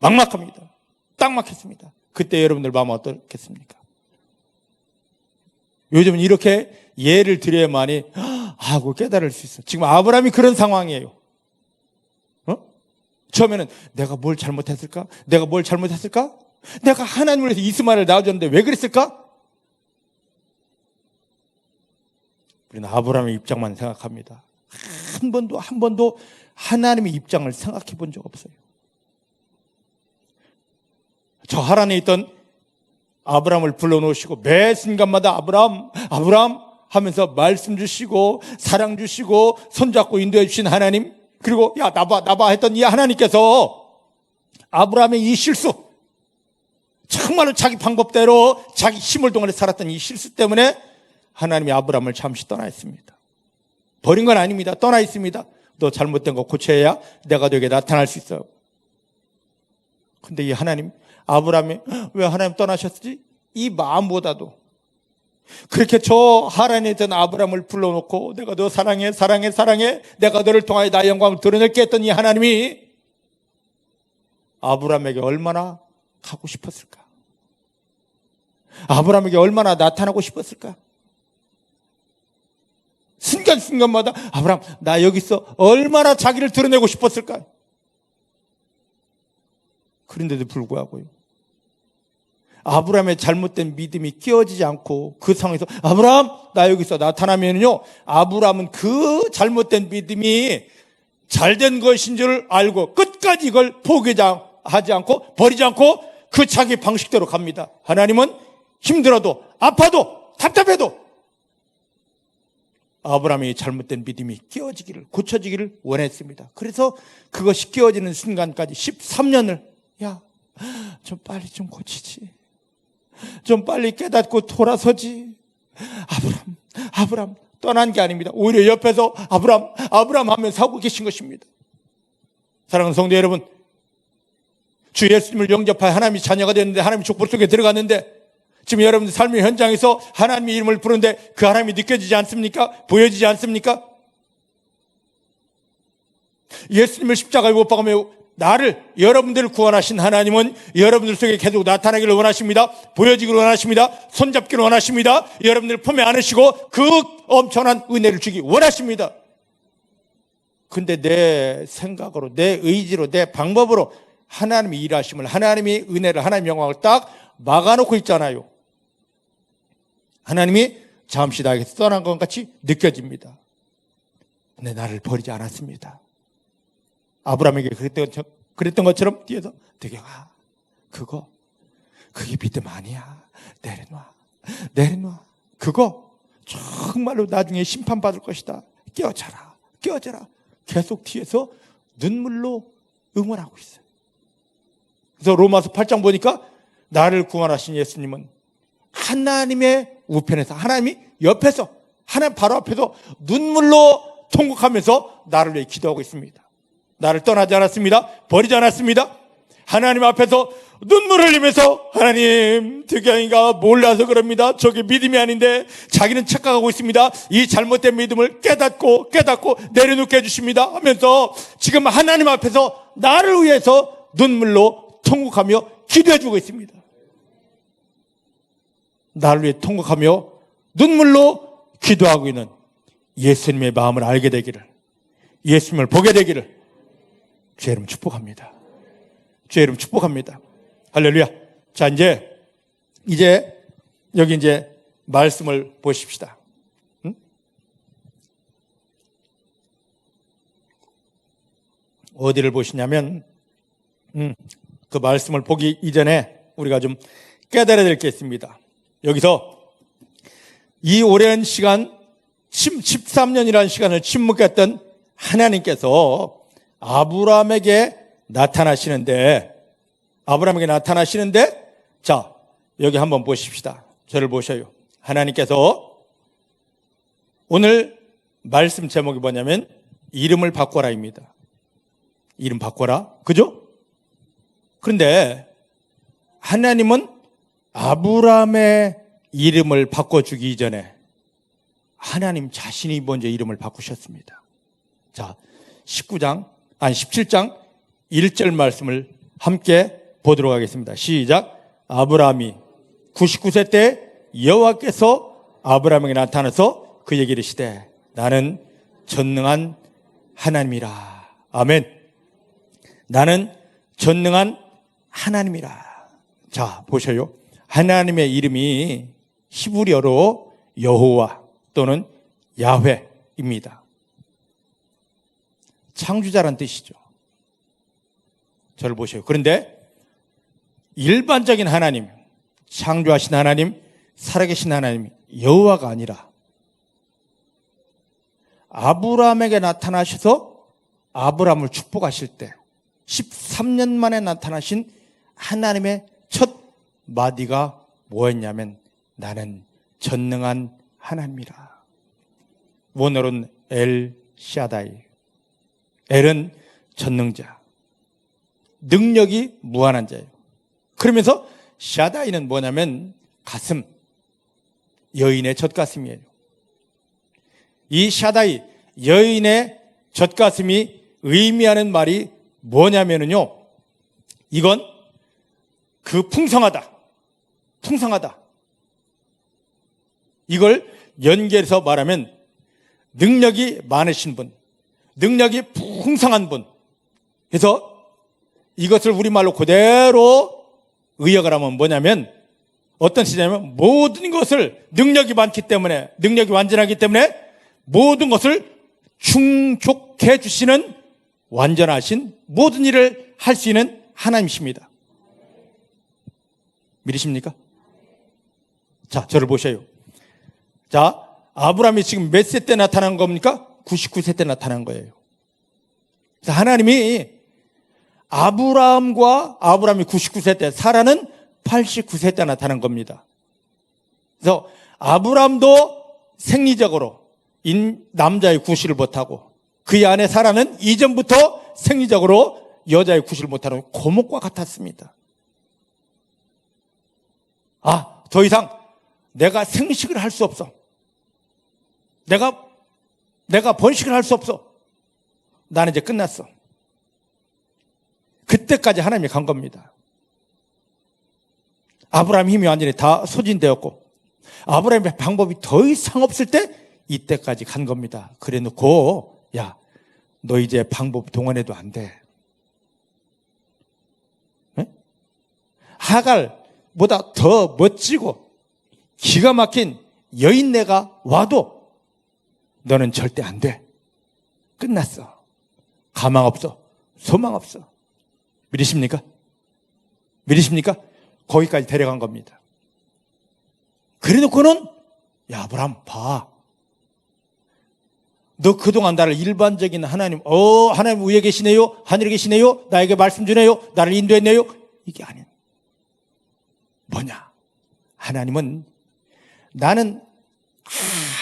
막막합니다. 딱 막혔습니다. 그때 여러분들 마음 어떻겠습니까? 요즘은 이렇게 예를 드려야만이 하고 깨달을 수 있어요. 지금 아브라함이 그런 상황이에요. 처음에는 내가 뭘 잘못했을까? 내가 뭘 잘못했을까? 내가 하나님을 위해서 이스마엘을 낳아줬는데 왜 그랬을까? 우리는 아브라함의 입장만 생각합니다. 한 번도 하나님의 입장을 생각해 본 적 없어요. 저 하란에 있던 아브라함을 불러놓으시고 매 순간마다 아브라함 하면서 말씀 주시고 사랑 주시고 손잡고 인도해 주신 하나님, 그리고 야 나봐 했던 이 하나님께서 아브라함의 이 실수, 정말로 자기 방법대로 자기 힘을 동원해 살았던 이 실수 때문에 하나님이 아브라함을 잠시 떠나 있습니다. 버린 건 아닙니다. 떠나 있습니다. 너 잘못된 거 고쳐야 내가 너에게 나타날 수 있어요. 근데 이 하나님, 아브라함이 왜 하나님 떠나셨지? 이 마음보다도 그렇게 저 하란에 있던 아브라함을 불러놓고 내가 너 사랑해 내가 너를 통하여 나의 영광을 드러낼게 했던 이 하나님이 아브라함에게 얼마나 가고 싶었을까? 아브라함에게 얼마나 나타나고 싶었을까? 순간순간마다 아브라함 나 여기 있어 얼마나 자기를 드러내고 싶었을까? 그런데도 불구하고요, 아브라함의 잘못된 믿음이 끼어지지 않고 그 상황에서 아브라함 나 여기 있어 나타나면요, 아브라함은 그 잘못된 믿음이 잘된 것인 줄 알고 끝까지 이걸 포기하지 않고 버리지 않고 그 자기 방식대로 갑니다. 하나님은 힘들어도 아파도 답답해도 아브라함이 잘못된 믿음이 끼어지기를, 고쳐지기를 원했습니다. 그래서 그것이 끼어지는 순간까지 13년을 좀 빨리 좀 고치지, 좀 빨리 깨닫고 돌아서지. 아브라함 떠난 게 아닙니다. 오히려 옆에서 아브라함 하면서 하고 계신 것입니다. 사랑하는 성도 여러분, 주 예수님을 영접하여 하나님이 자녀가 됐는데, 하나님의 족보 속에 들어갔는데, 지금 여러분들 삶의 현장에서 하나님의 이름을 부르는데 그 하나님이 느껴지지 않습니까? 보여지지 않습니까? 예수님을 십자가에 못 박으며 여러분들을 구원하신 하나님은 여러분들 속에 계속 나타나기를 원하십니다. 보여지기를 원하십니다. 손잡기를 원하십니다. 여러분들을 품에 안으시고 그 엄청난 은혜를 주기 원하십니다. 근데 내 생각으로, 내 의지로, 내 방법으로 하나님의 일하심을, 하나님의 은혜를, 하나님의 영광을 딱 막아놓고 있잖아요. 하나님이 잠시 나에게서 떠난 것 같이 느껴집니다. 근데 나를 버리지 않았습니다. 아브라함에게 그랬던 것처럼 뒤에서 되게 그게 믿음 아니야. 내려놔. 그거 정말로 나중에 심판받을 것이다. 깨어져라. 계속 뒤에서 눈물로 응원하고 있어요. 그래서 로마서 8장 보니까 나를 구원하신 예수님은 하나님의 우편에서, 하나님이 옆에서, 하나님 바로 앞에서 눈물로 통곡하면서 나를 위해 기도하고 있습니다. 나를 떠나지 않았습니다. 버리지 않았습니다. 하나님 앞에서 눈물 흘리면서 하나님, 득양이가 몰라서 그럽니다. 저게 믿음이 아닌데 자기는 착각하고 있습니다. 이 잘못된 믿음을 깨닫고 내려놓게 해주십니다 하면서 지금 하나님 앞에서 나를 위해서 눈물로 통곡하며 기도해주고 있습니다. 나를 위해 통곡하며 눈물로 기도하고 있는 예수님의 마음을 알게 되기를, 예수님을 보게 되기를 주의 이름 축복합니다. 주의 이름 축복합니다. 할렐루야. 자, 이제 여기 말씀을 보십시다. 어디를 보시냐면 그 말씀을 보기 이전에 우리가 좀 깨달아야 될 게 있습니다. 여기서 이 오랜 시간 13년이라는 시간을 침묵했던 하나님께서 아브라함에게 나타나시는데 자, 여기 한번 보십시다. 저를 보셔요. 하나님께서 오늘 말씀 제목이 뭐냐면 이름을 바꿔라입니다. 이름 바꿔라. 그죠? 그런데 하나님은 아브라함의 이름을 바꿔주기 전에 하나님 자신이 먼저 이름을 바꾸셨습니다. 자, 17장 1절 말씀을 함께 보도록 하겠습니다. 시작. 아브라함이 99세 때 여호와께서 아브라함에게 나타나서 그에게 이르시되 나는 전능한 하나님이라. 아멘. 나는 전능한 하나님이라. 자, 보셔요. 하나님의 이름이 히브리어로 여호와 또는 야훼입니다. 창조자란 뜻이죠. 저를 보셔요. 그런데 일반적인 하나님, 창조하신 하나님, 살아계신 하나님, 여호와가 아니라 아브라함에게 나타나셔서 아브라함을 축복하실 때 13년 만에 나타나신 하나님의 첫 마디가 뭐였냐면 나는 전능한 하나님이라. 원어로는 엘 샤다이. 엘은 전능자, 능력이 무한한 자예요. 그러면서 샤다이는 뭐냐면 가슴, 여인의 젖가슴이에요. 이 샤다이, 여인의 젖가슴이 의미하는 말이 뭐냐면요, 이건 그 풍성하다. 이걸 연결해서 말하면 능력이 많으신 분, 능력이 풍성한 분. 그래서 이것을 우리말로 그대로 의역을 하면 뭐냐면 어떤 뜻이냐면 모든 것을 능력이 많기 때문에, 능력이 완전하기 때문에 모든 것을 충족해 주시는 완전하신 모든 일을 할 수 있는 하나님이십니다. 믿으십니까? 자, 저를 보셔요. 자, 아브라함이 지금 몇 세 때 나타난 겁니까? 99세 때 나타난 거예요. 그래서 하나님이 아브라함이 99세 때, 사라는 89세 때 나타난 겁니다. 그래서 아브라함도 생리적으로 남자의 구실을 못하고 그의 아내 사라는 이전부터 생리적으로 여자의 구실을 못하는 고목과 같았습니다. 더 이상 내가 생식을 할 수 없어. 내가 번식을 할 수 없어. 나는 이제 끝났어. 그때까지 하나님이 간 겁니다. 아브라함 힘이 완전히 다 소진되었고 아브라함의 방법이 더 이상 없을 때 이때까지 간 겁니다. 그래 놓고 야, 너 이제 방법 동원해도 안 돼. 네? 하갈보다 더 멋지고 기가 막힌 여인네가 와도 너는 절대 안 돼. 끝났어. 가망 없어. 소망 없어. 믿으십니까? 거기까지 데려간 겁니다. 그래 놓고는 야, 아브라함 봐. 너 그동안 나를 일반적인 하나님 위에 계시네요? 하늘에 계시네요? 나에게 말씀 주네요? 나를 인도했네요? 이게 아닌. 뭐냐? 하나님은 나는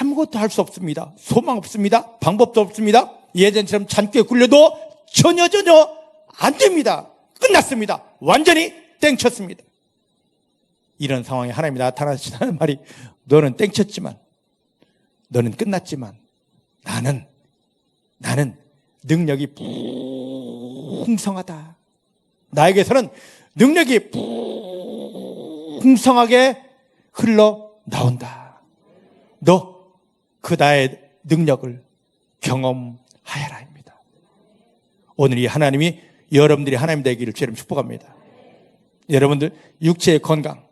아무것도 할 수 없습니다. 소망 없습니다. 방법도 없습니다. 예전처럼 잔꾀 굴려도 전혀 안 됩니다. 끝났습니다. 완전히 땡쳤습니다. 이런 상황에 하나님이 나타나시다는 말이 너는 땡쳤지만, 너는 끝났지만 나는 능력이 풍성하다. 나에게서는 능력이 풍성하게 흘러나온다. 너 그 나의 능력을 경험하여라입니다. 오늘 이 하나님이 여러분들이 하나님 되기를 주님 축복합니다. 여러분들 육체의 건강,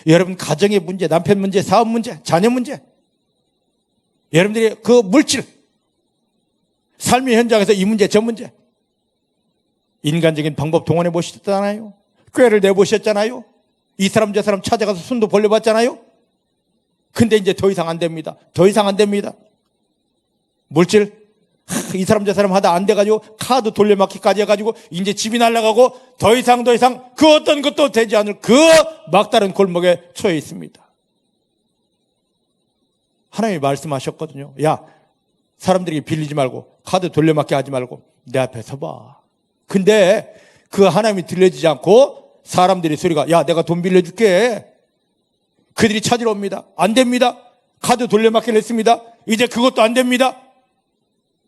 여러분 가정의 문제, 남편 문제, 사업 문제, 자녀 문제, 여러분들이 그 물질, 삶의 현장에서 이 문제, 저 문제, 인간적인 방법 동원해 보셨잖아요. 꾀를 내보셨잖아요. 이 사람 저 사람 찾아가서 손도 벌려봤잖아요. 근데 이제 더 이상 안 됩니다. 더 이상 안 됩니다. 물질 이 사람 저 사람 하다 안 돼가지고 카드 돌려막기까지 해가지고 이제 집이 날아가고 더 이상 그 어떤 것도 되지 않을 그 막다른 골목에 처해 있습니다. 하나님이 말씀하셨거든요. 야, 사람들에게 빌리지 말고 카드 돌려막기 하지 말고 내 앞에 서봐. 근데 그 하나님이 들려지지 않고 사람들의 소리가 야, 내가 돈 빌려줄게. 그들이 찾으러 옵니다. 안 됩니다. 카드 돌려막기를 했습니다. 이제 그것도 안 됩니다.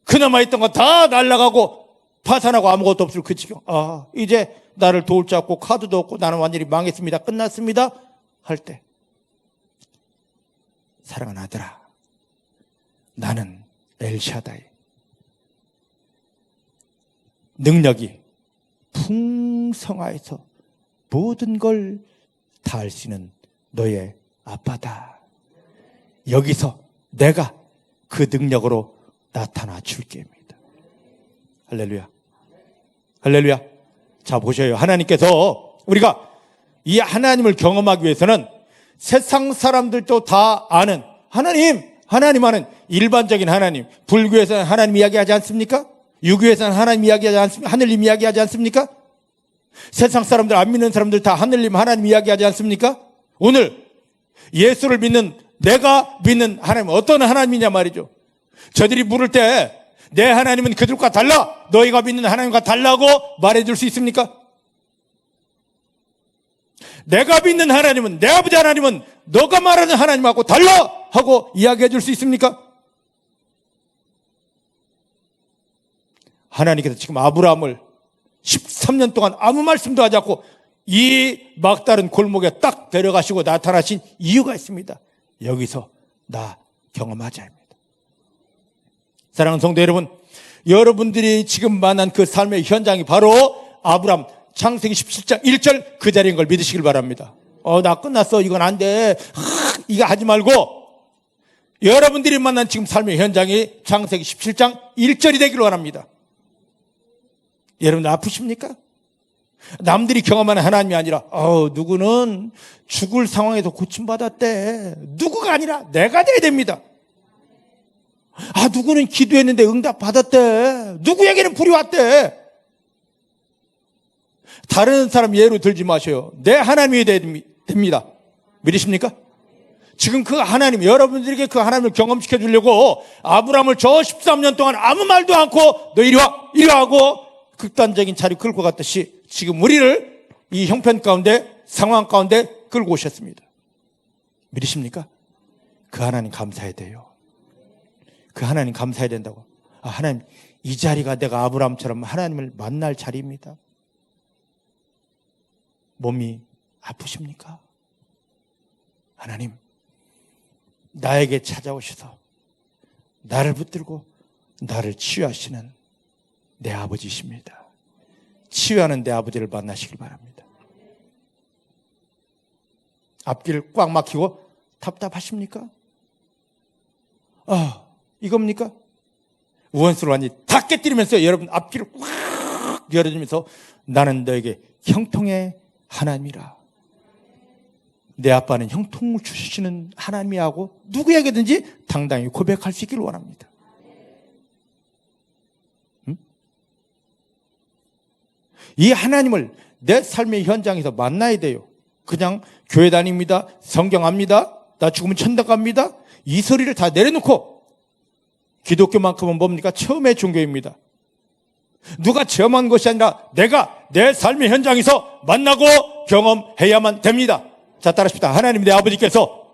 그나마 있던 거 다 날아가고 파산하고 아무것도 없을 그 지경. 아, 이제 나를 도울 자 없고 카드도 없고 나는 완전히 망했습니다. 끝났습니다. 할 때 사랑하는 아들아, 나는 엘샤다이. 능력이 풍성하여서 모든 걸 다 할 수 있는 너의 아빠다. 여기서 내가 그 능력으로 나타나 줄게입니다. 할렐루야. 할렐루야. 자, 보셔요. 하나님께서 우리가 이 하나님을 경험하기 위해서는 세상 사람들도 다 아는 하나님 아는 일반적인 하나님, 불교에서는 하나님 이야기하지 않습니까? 유교에서는 하나님 이야기하지 않습니까? 하늘님 이야기하지 않습니까? 세상 사람들, 안 믿는 사람들 다 하늘님, 하나님 이야기하지 않습니까? 오늘 예수를 믿는 내가 믿는 하나님은 어떤 하나님이냐 말이죠. 저들이 물을 때 내 하나님은 그들과 달라, 너희가 믿는 하나님과 달라고 말해줄 수 있습니까? 내가 믿는 하나님은, 내 아버지 하나님은 너가 말하는 하나님하고 달라 하고 이야기해 줄 수 있습니까? 하나님께서 지금 아브라함을 13년 동안 아무 말씀도 하지 않고 이 막다른 골목에 딱 데려가시고 나타나신 이유가 있습니다. 여기서 나 경험하자입니다. 사랑하는 성도 여러분, 여러분들이 지금 만난 그 삶의 현장이 바로 아브라함 창세기 17장 1절 그 자리인 걸 믿으시길 바랍니다. 나 끝났어. 이건 안 돼. 이거 하지 말고 여러분들이 만난 지금 삶의 현장이 창세기 17장 1절이 되기를 원합니다. 여러분 아프십니까? 남들이 경험하는 하나님이 아니라 누구는 죽을 상황에서 고침받았대. 누구가 아니라 내가 돼야 됩니다. 누구는 기도했는데 응답 받았대. 누구에게는 불이 왔대. 다른 사람 예로 들지 마셔요. 내 하나님이 됩니다. 믿으십니까? 지금 그 하나님, 여러분들에게 그 하나님을 경험시켜 주려고 아브라함을 저 13년 동안 아무 말도 않고 너 이리 와, 이리 와 하고 극단적인 자리 끌고 갔듯이 지금 우리를 이 형편 가운데, 상황 가운데 끌고 오셨습니다. 믿으십니까? 그 하나님 감사해야 돼요. 그 하나님 감사해야 된다고. 하나님, 이 자리가 내가 아브라함처럼 하나님을 만날 자리입니다. 몸이 아프십니까? 하나님, 나에게 찾아오셔서 나를 붙들고 나를 치유하시는 내 아버지십니다. 치유하는 내 아버지를 만나시길 바랍니다. 앞길 꽉 막히고 답답하십니까? 이겁니까? 우원수를 완전히 다 깨뜨리면서 여러분 앞길을 꽉 열어주면서 나는 너에게 형통의 하나님이라. 내 아빠는 형통을 주시는 하나님이라고 누구에게든지 당당히 고백할 수 있기를 원합니다. 이 하나님을 내 삶의 현장에서 만나야 돼요. 그냥 교회 다닙니다, 성경 압니다, 나 죽으면 천당 갑니다, 이 소리를 다 내려놓고 기독교만큼은 뭡니까? 처음의 종교입니다. 누가 체험한 것이 아니라 내가 내 삶의 현장에서 만나고 경험해야만 됩니다. 자, 따라합시다. 하나님 내 아버지께서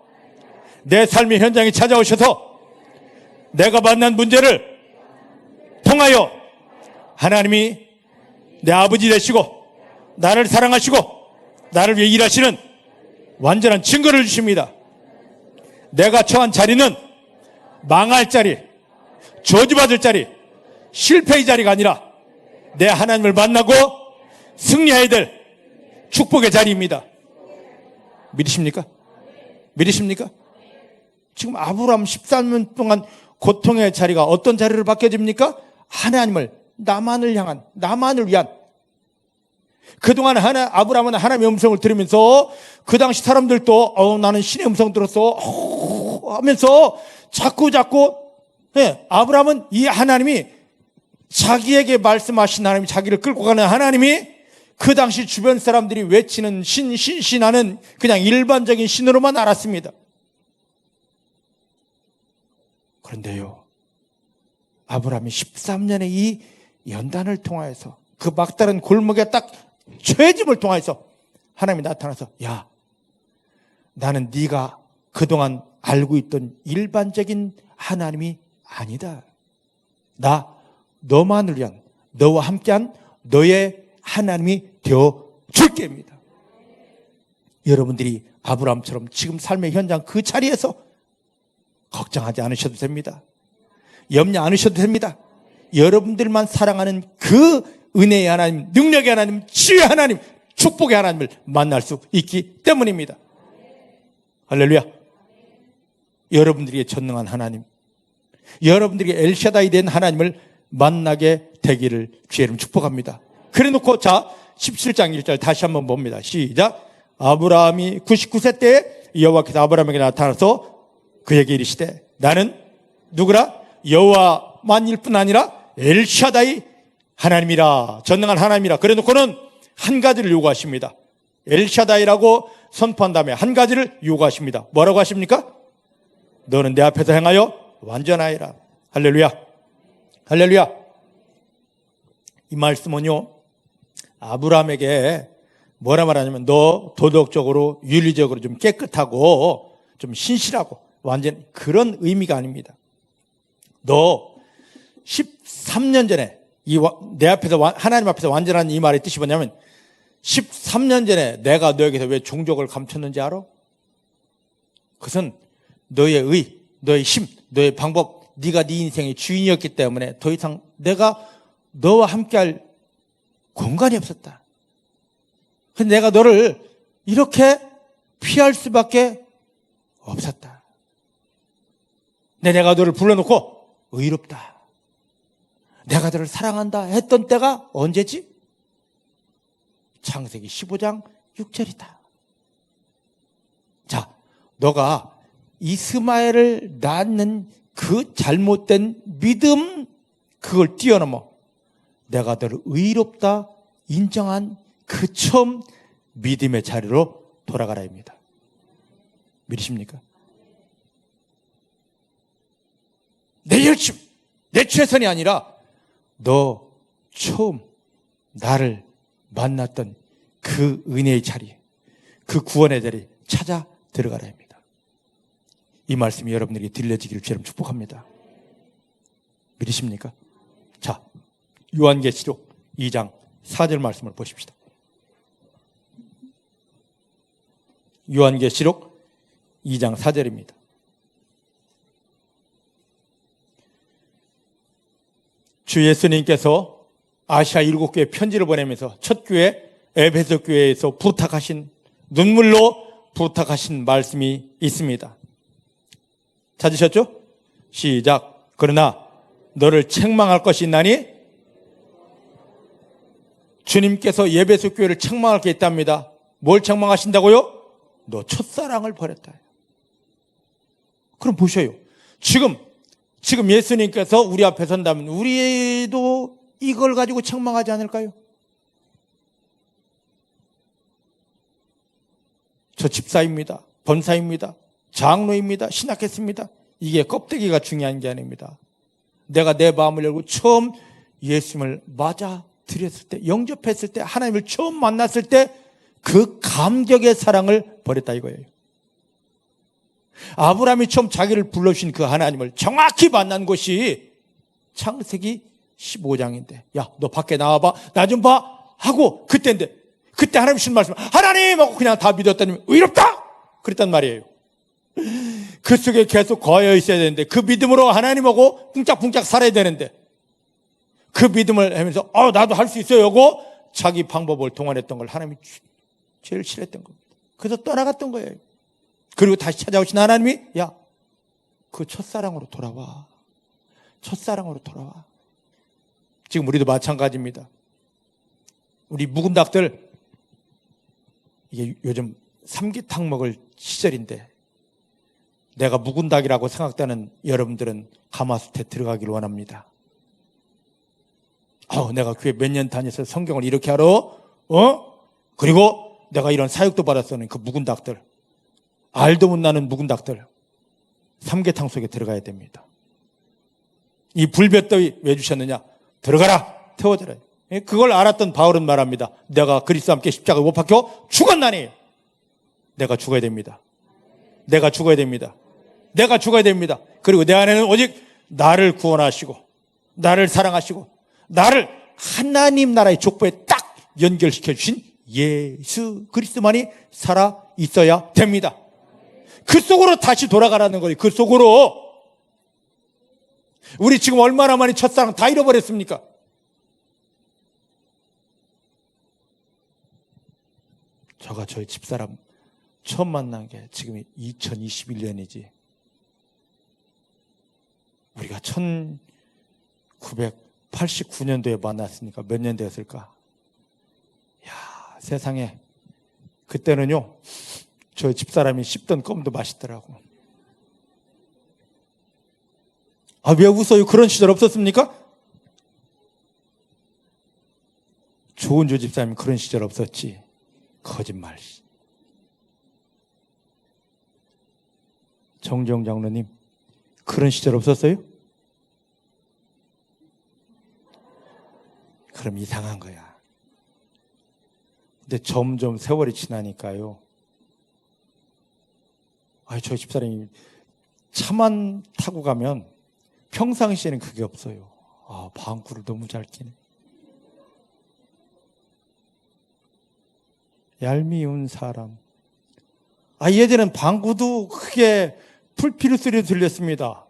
내 삶의 현장에 찾아오셔서 내가 만난 문제를 통하여 하나님이 내 아버지 되시고 나를 사랑하시고 나를 위해 일하시는 완전한 증거를 주십니다. 내가 처한 자리는 망할 자리, 저주받을 자리, 실패의 자리가 아니라 내 하나님을 만나고 승리해야 될 축복의 자리입니다. 믿으십니까? 믿으십니까? 지금 아브라함 13년 동안 고통의 자리가 어떤 자리를 바뀌어집니까? 하나님을 나만을 향한, 나만을 위한 그동안 아브라함은 하나님의 음성을 들으면서 그 당시 사람들도 나는 신의 음성 들었어 하면서 자꾸 아브라함은 이 하나님이 자기에게 말씀하신 하나님이 자기를 끌고 가는 하나님이 그 당시 주변 사람들이 외치는 신하는 그냥 일반적인 신으로만 알았습니다. 그런데요, 아브라함이 13년의 이 연단을 통하여서 그 막다른 골목에 딱 죄짐을 통하여서 하나님이 나타나서 야, 나는 네가 그동안 알고 있던 일반적인 하나님이 아니다. 나 너만을 위한 너와 함께한 너의 하나님이 되어 줄게입니다. 여러분들이 아브라함처럼 지금 삶의 현장 그 자리에서 걱정하지 않으셔도 됩니다. 염려 않으셔도 됩니다. 여러분들만 사랑하는 그 은혜의 하나님, 능력의 하나님, 치유의 하나님, 축복의 하나님을 만날 수 있기 때문입니다. 할렐루야. 여러분들에게 전능한 하나님, 여러분들에게 엘샤다이 된 하나님을 만나게 되기를 주의 이름 축복합니다. 그래 놓고 17장 1절 다시 한번 봅니다. 시작. 아브라함이 99세 때에 여호와께서 아브라함에게 나타나서 그에게 이르시되 나는 누구라? 여호와만일 뿐 아니라 엘샤다이 하나님이라, 전능한 하나님이라. 그래 놓고는 한 가지를 요구하십니다. 엘샤다이라고 선포한 다음에 한 가지를 요구하십니다. 뭐라고 하십니까? 너는 내 앞에서 행하여 완전하여라. 할렐루야. 할렐루야. 이 말씀은요, 아브라함에게 뭐라 말하냐면 너 도덕적으로 윤리적으로 좀 깨끗하고 좀 신실하고 완전 그런 의미가 아닙니다. 너 13년 전에 내 앞에서 하나님 앞에서 완전한 이 말의 뜻이 뭐냐면 13년 전에 내가 너에게서 왜 종족을 감췄는지 알아? 그것은 너의 너의 힘, 너의 방법, 네가 네 인생의 주인이었기 때문에 더 이상 내가 너와 함께할 공간이 없었다. 근데 내가 너를 이렇게 피할 수밖에 없었다. 근데 내가 너를 불러놓고 의롭다, 내가 너를 사랑한다 했던 때가 언제지? 창세기 15장 6절이다. 자, 너가 이스마엘을 낳는 그 잘못된 믿음, 그걸 뛰어넘어 내가 너를 의롭다 인정한 그 처음 믿음의 자리로 돌아가라입니다. 믿으십니까? 내 열심, 내 최선이 아니라 너 처음 나를 만났던 그 은혜의 자리, 그 구원의 자리 찾아 들어가라입니다. 이 말씀이 여러분들에게 들려지기를 주님 축복합니다. 믿으십니까? 자, 요한계시록 2장 4절 말씀을 보십시다. 요한계시록 2장 4절입니다. 주 예수님께서 아시아 7교회 편지를 보내면서 첫 교회 에베소 교회에서 부탁하신, 눈물로 부탁하신 말씀이 있습니다. 찾으셨죠? 시작. 그러나 너를 책망할 것이 있나니, 주님께서 에베소 교회를 책망할 게 있답니다. 뭘 책망하신다고요? 너 첫사랑을 버렸다. 그럼 보셔요. 지금 예수님께서 우리 앞에 선다면 우리도 이걸 가지고 책망하지 않을까요? 저 집사입니다, 권사입니다, 장로입니다, 신학했습니다. 이게 껍데기가 중요한 게 아닙니다. 내가 내 마음을 열고 처음 예수님을 맞아 드렸을 때, 영접했을 때, 하나님을 처음 만났을 때 그 감격의 사랑을 버렸다 이거예요. 아브라함이 처음 자기를 불러주신 그 하나님을 정확히 만난 곳이 창세기 15장인데, 야, 너 밖에 나와봐, 나 좀 봐 하고, 그때인데, 그때 하나님 주신 말씀, 하나님 하고 그냥 다 믿었다니 의롭다 그랬단 말이에요. 그 속에 계속 거여 있어야 되는데, 그 믿음으로 하나님하고 쿵짝쿵짝 살아야 되는데, 그 믿음을 하면서 나도 할 수 있어요 하고 자기 방법을 동원했던 걸 하나님이 제일 싫어했던 겁니다. 그래서 떠나갔던 거예요. 그리고 다시 찾아오신 하나님이, 야, 그 첫사랑으로 돌아와. 첫사랑으로 돌아와. 지금 우리도 마찬가지입니다. 우리 묵은 닭들, 이게 요즘 삼계탕 먹을 시절인데 내가 묵은 닭이라고 생각되는 여러분들은 가마솥에 들어가기를 원합니다. 내가 교회 몇 년 다녀서 성경을 이렇게 알아? 그리고 내가 이런 사역도 받았었는 그 묵은 닭들, 알도 못 나는 묵은 닭들, 삼계탕 속에 들어가야 됩니다. 이 불볕더위 왜 주셨느냐? 들어가라, 태워져라. 그걸 알았던 바울은 말합니다. 내가 그리스도와 함께 십자가에 못 박혀 죽었나니 내가 죽어야 됩니다. 내가 죽어야 됩니다. 내가 죽어야 됩니다. 그리고 내 안에는 오직 나를 구원하시고 나를 사랑하시고 나를 하나님 나라의 족보에 딱 연결시켜 주신 예수 그리스도만이 살아 있어야 됩니다. 그 속으로 다시 돌아가라는 거예요. 그 속으로. 우리 지금 얼마나 많이 첫사랑 다 잃어버렸습니까? 저가 저희 집사람 처음 만난 게 지금 2021년이지. 우리가 1989년도에 만났으니까 몇 년 되었을까? 세상에. 그때는요, 저희 집사람이 씹던 껌도 맛있더라고. 왜 웃어요? 그런 시절 없었습니까? 좋은 조 집사님 그런 시절 없었지. 거짓말. 정정 장로님 그런 시절 없었어요? 그럼 이상한 거야. 근데 점점 세월이 지나니까요, 저희 집사람이 차만 타고 가면 평상시에는 그게 없어요. 방구를 너무 잘 끼네. 얄미운 사람. 예전엔 방구도 크게 풀피로 소리 들렸습니다.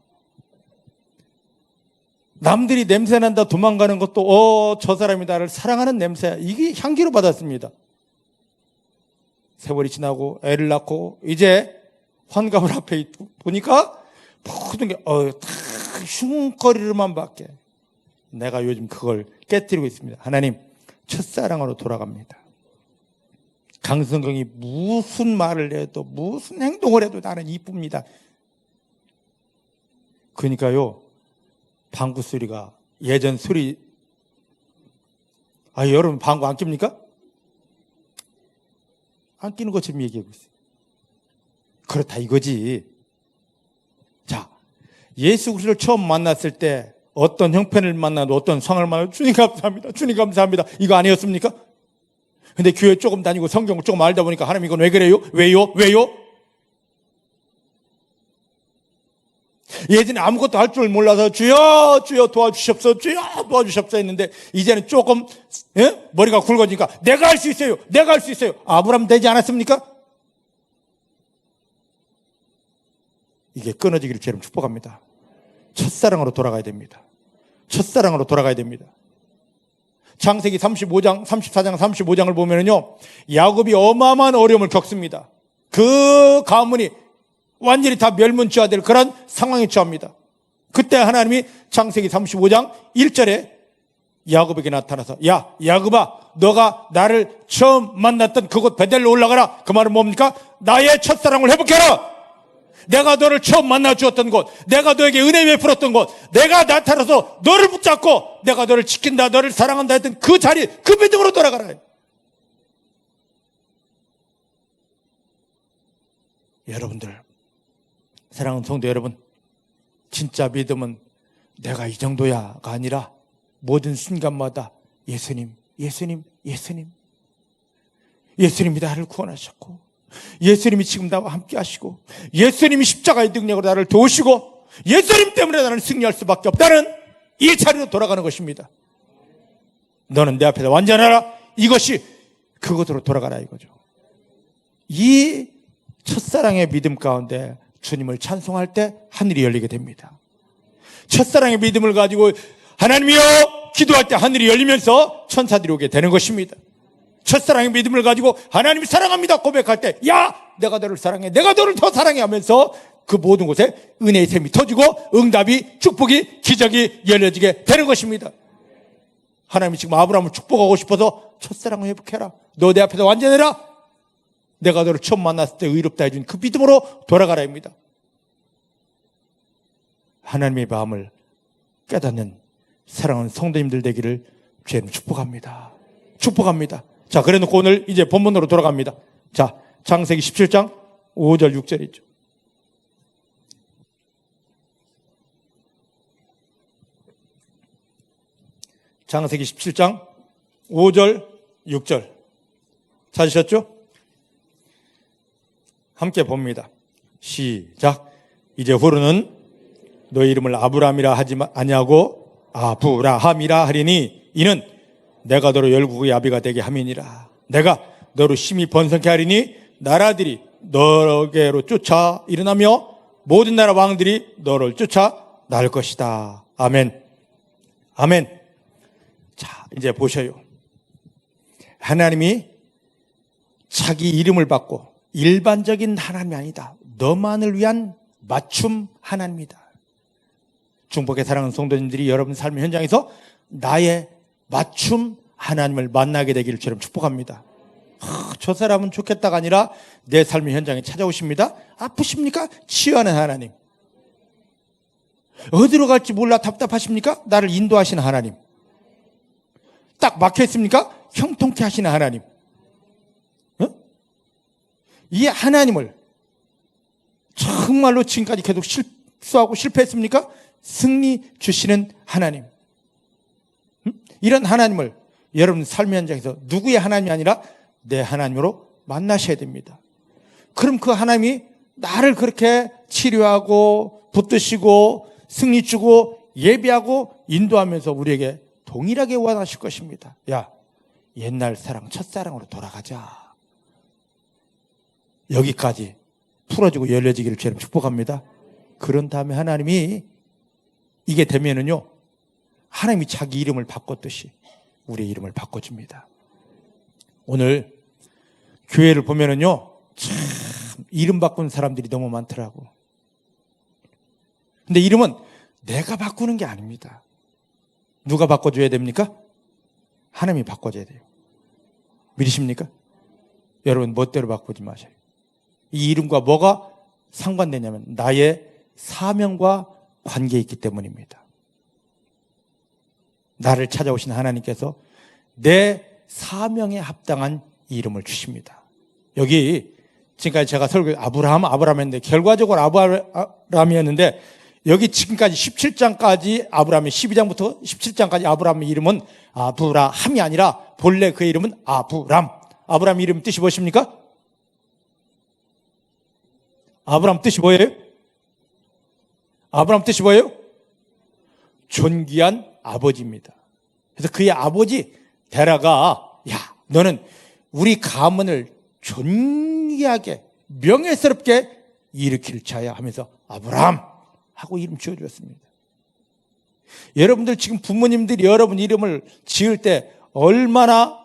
남들이 냄새난다 도망가는 것도 저 사람이 나를 사랑하는 냄새야. 이게 향기로 받았습니다. 세월이 지나고 애를 낳고 이제 환갑을 앞에 있고 보니까 모든 게 다 흉거리로만 밖에. 내가 요즘 그걸 깨뜨리고 있습니다. 하나님, 첫사랑으로 돌아갑니다. 강성경이 무슨 말을 해도 무슨 행동을 해도 나는 이쁩니다. 그러니까요, 방구 소리가 예전 소리. 여러분 방구 안 낍니까? 안 끼는 것처럼 얘기하고 있어요. 그렇다 이거지. 자, 예수 그리스도를 처음 만났을 때 어떤 형편을 만나도 어떤 상황을 만나도 주님 감사합니다, 주님 감사합니다, 이거 아니었습니까? 근데 교회 조금 다니고 성경을 조금 알다 보니까 하나님 이건 왜 그래요? 왜요? 예전에 아무것도 할 줄 몰라서 주여 도와주십시오, 주여 도와주십시오 했는데 이제는 조금 머리가 굵어지니까 내가 할 수 있어요. 아브라함 되지 않았습니까? 이게 끊어지기를 주님 축복합니다. 첫사랑으로 돌아가야 됩니다. 첫사랑으로 돌아가야 됩니다. 창세기 34장 35장을 보면은요, 야곱이 어마어마한 어려움을 겪습니다. 그 가문이 완전히 다 멸문지화될 그런 상황에 처합니다. 그때 하나님이 창세기 35장 1절에 야곱에게 나타나서 야곱아, 너가 나를 처음 만났던 그곳 베델로 올라가라. 그 말은 뭡니까? 나의 첫사랑을 회복해라. 내가 너를 처음 만나 주었던 곳, 내가 너에게 은혜 베풀었던 곳, 내가 나타나서 너를 붙잡고 내가 너를 지킨다, 너를 사랑한다 했던 그 자리, 그 믿음으로 돌아가라. 여러분들, 사랑하는 성도 여러분, 진짜 믿음은 내가 이 정도야가 아니라 모든 순간마다 예수님이 나를 구원하셨고, 예수님이 지금 나와 함께 하시고, 예수님이 십자가의 능력으로 나를 도우시고, 예수님 때문에 나는 승리할 수밖에 없다는 이 자리로 돌아가는 것입니다. 너는 내 앞에서 완전하라. 이것이 그것으로 돌아가라 이거죠. 이 첫사랑의 믿음 가운데 주님을 찬송할 때 하늘이 열리게 됩니다. 첫사랑의 믿음을 가지고 하나님이여 기도할 때 하늘이 열리면서 천사들이 오게 되는 것입니다. 첫사랑의 믿음을 가지고 하나님이 사랑합니다 고백할 때 내가 너를 사랑해, 내가 너를 더 사랑해 하면서 그 모든 곳에 은혜의 샘이 터지고 응답이, 축복이, 기적이 열려지게 되는 것입니다. 하나님이 지금 아브라함을 축복하고 싶어서 첫사랑을 회복해라. 너 내 앞에서 완전해라. 내가 너를 처음 만났을 때 의롭다 해준 그 믿음으로 돌아가라 합니다. 하나님의 마음을 깨닫는 사랑하는 성도님들 되기를 주님 축복합니다. 축복합니다. 자, 그래 놓고 오늘 이제 본문으로 돌아갑니다. 자, 창세기 17장 5절 6절이죠. 창세기 17장 5절 6절 찾으셨죠? 함께 봅니다. 시작. 이제 후로는 너희 이름을 아브람이라 하지 아니하고 아브라함이라 하리니 이는 내가 너로 열국의 아비가 되게 함이니라. 내가 너로 심히 번성케 하리니 나라들이 너에게로 쫓아 일어나며 모든 나라 왕들이 너를 쫓아 날 것이다. 아멘. 아멘. 자, 이제 보셔요. 하나님이 자기 이름을 받고 일반적인 하나님이 아니다. 너만을 위한 맞춤 하나님이다. 중복의 사랑하는 성도님들이 여러분 삶의 현장에서 나의 맞춤 하나님을 만나게 되기를 주님 축복합니다. 저 사람은 좋겠다가 아니라 내 삶의 현장에 찾아오십니다. 아프십니까? 치유하는 하나님. 어디로 갈지 몰라 답답하십니까? 나를 인도하시는 하나님. 딱 막혀있습니까? 형통케 하시는 하나님. 이 하나님을 정말로 지금까지 계속 실수하고 실패했습니까? 승리 주시는 하나님. 이런 하나님을 여러분 삶의 현장에서 누구의 하나님이 아니라 내 하나님으로 만나셔야 됩니다. 그럼 그 하나님이 나를 그렇게 치료하고 붙드시고 승리 주고 예비하고 인도하면서 우리에게 동일하게 원하실 것입니다. 야, 옛날 사랑, 첫사랑으로 돌아가자. 여기까지 풀어지고 열려지기를 주님 축복합니다. 그런 다음에 하나님이 이게 되면은요, 하나님이 자기 이름을 바꿨듯이 우리의 이름을 바꿔줍니다. 오늘 교회를 보면은요, 참 이름 바꾼 사람들이 너무 많더라고. 근데 이름은 내가 바꾸는 게 아닙니다. 누가 바꿔줘야 됩니까? 하나님이 바꿔줘야 돼요. 믿으십니까? 여러분 멋대로 바꾸지 마세요. 이 이름과 뭐가 상관되냐면 나의 사명과 관계에 있기 때문입니다. 나를 찾아오신 하나님께서 내 사명에 합당한 이름을 주십니다. 여기 지금까지 제가 설교 아브라함 했는데 결과적으로 아브라함이었는데 여기 지금까지 17장까지 아브라함의 12장부터 17장까지 아브라함의 이름은 아브라함이 아니라 본래 그의 이름은 아브람. 아브라함 이름 뜻이 무엇입니까? 아브라함 뜻이 뭐예요? 아브라함 뜻이 뭐예요? 존귀한 아버지입니다. 그래서 그의 아버지 데라가 야, 너는 우리 가문을 존귀하게 명예스럽게 일으킬 자야 하면서 아브라함 하고 이름 지어주었습니다. 여러분들 지금 부모님들이 여러분 이름을 지을 때 얼마나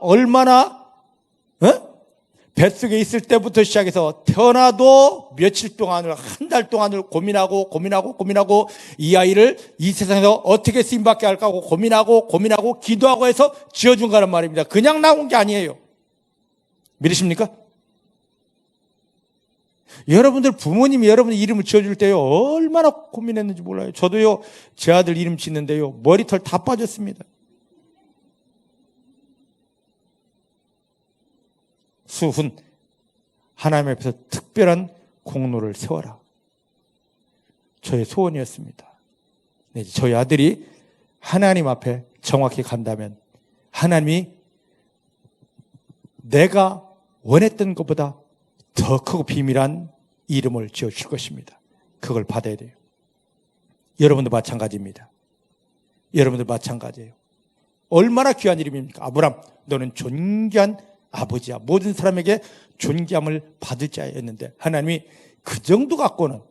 뱃속에 있을 때부터 시작해서 태어나도 며칠 동안을 한 달 동안을 고민하고 이 아이를 이 세상에서 어떻게 쓰임받게 할까 하고 고민하고 기도하고 해서 지어준 거란 말입니다. 그냥 나온 게 아니에요. 믿으십니까? 여러분들 부모님이 여러분 이름을 지어줄 때요 얼마나 고민했는지 몰라요. 저도요 제 아들 이름 짓는데요 머리털 다 빠졌습니다. 수훈 하나님 앞에서 특별한 공로를 세워라. 저의 소원이었습니다. 네, 저희 아들이 하나님 앞에 정확히 간다면 하나님이 내가 원했던 것보다 더 크고 비밀한 이름을 지어줄 것입니다. 그걸 받아야 돼요. 여러분도 마찬가지입니다. 여러분도 마찬가지예요. 얼마나 귀한 이름입니까? 아브람, 너는 존귀한 아버지야. 모든 사람에게 존귀함을 받을 자였는데 하나님이 그 정도 갖고는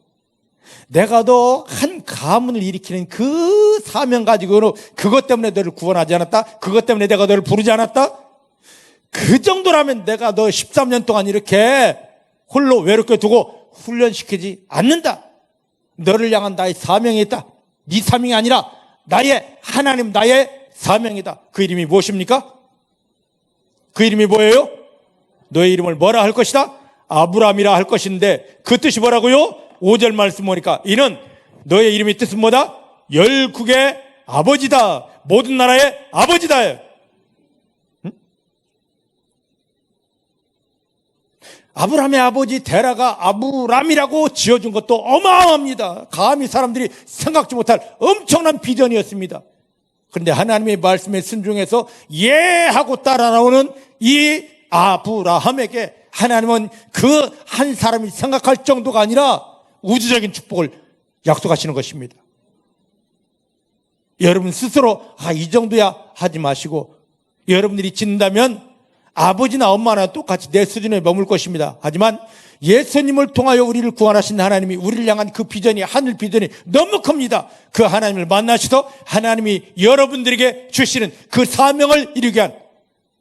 내가 너 한 가문을 일으키는 그 사명 가지고는 그것 때문에 너를 구원하지 않았다? 그것 때문에 내가 너를 부르지 않았다? 그 정도라면 내가 너 13년 동안 이렇게 홀로 외롭게 두고 훈련시키지 않는다. 너를 향한 나의 사명이 있다. 네 사명이 아니라 나의 하나님 나의 사명이다. 그 이름이 무엇입니까? 그 이름이 뭐예요? 너의 이름을 뭐라 할 것이다? 아브라함이라 할 것인데 그 뜻이 뭐라고요? 5절 말씀 보니까 이는 너의 이름의 뜻은 뭐다? 열국의 아버지다. 모든 나라의 아버지다. 응? 아브라함의 아버지 데라가 아브람이라고 지어준 것도 어마어마합니다. 감히 사람들이 생각지 못할 엄청난 비전이었습니다. 그런데 하나님의 말씀에 순종해서 예 하고 따라 나오는 이 아브라함에게 하나님은 그 한 사람이 생각할 정도가 아니라 우주적인 축복을 약속하시는 것입니다. 여러분 스스로 이 정도야 하지 마시고 여러분들이 짓는다면 아버지나 엄마나 똑같이 내 수준에 머물 것입니다. 하지만 예수님을 통하여 우리를 구원하신 하나님이 우리를 향한 그 비전이 하늘 비전이 너무 큽니다. 그 하나님을 만나셔서 하나님이 여러분들에게 주시는 그 사명을 이루게 한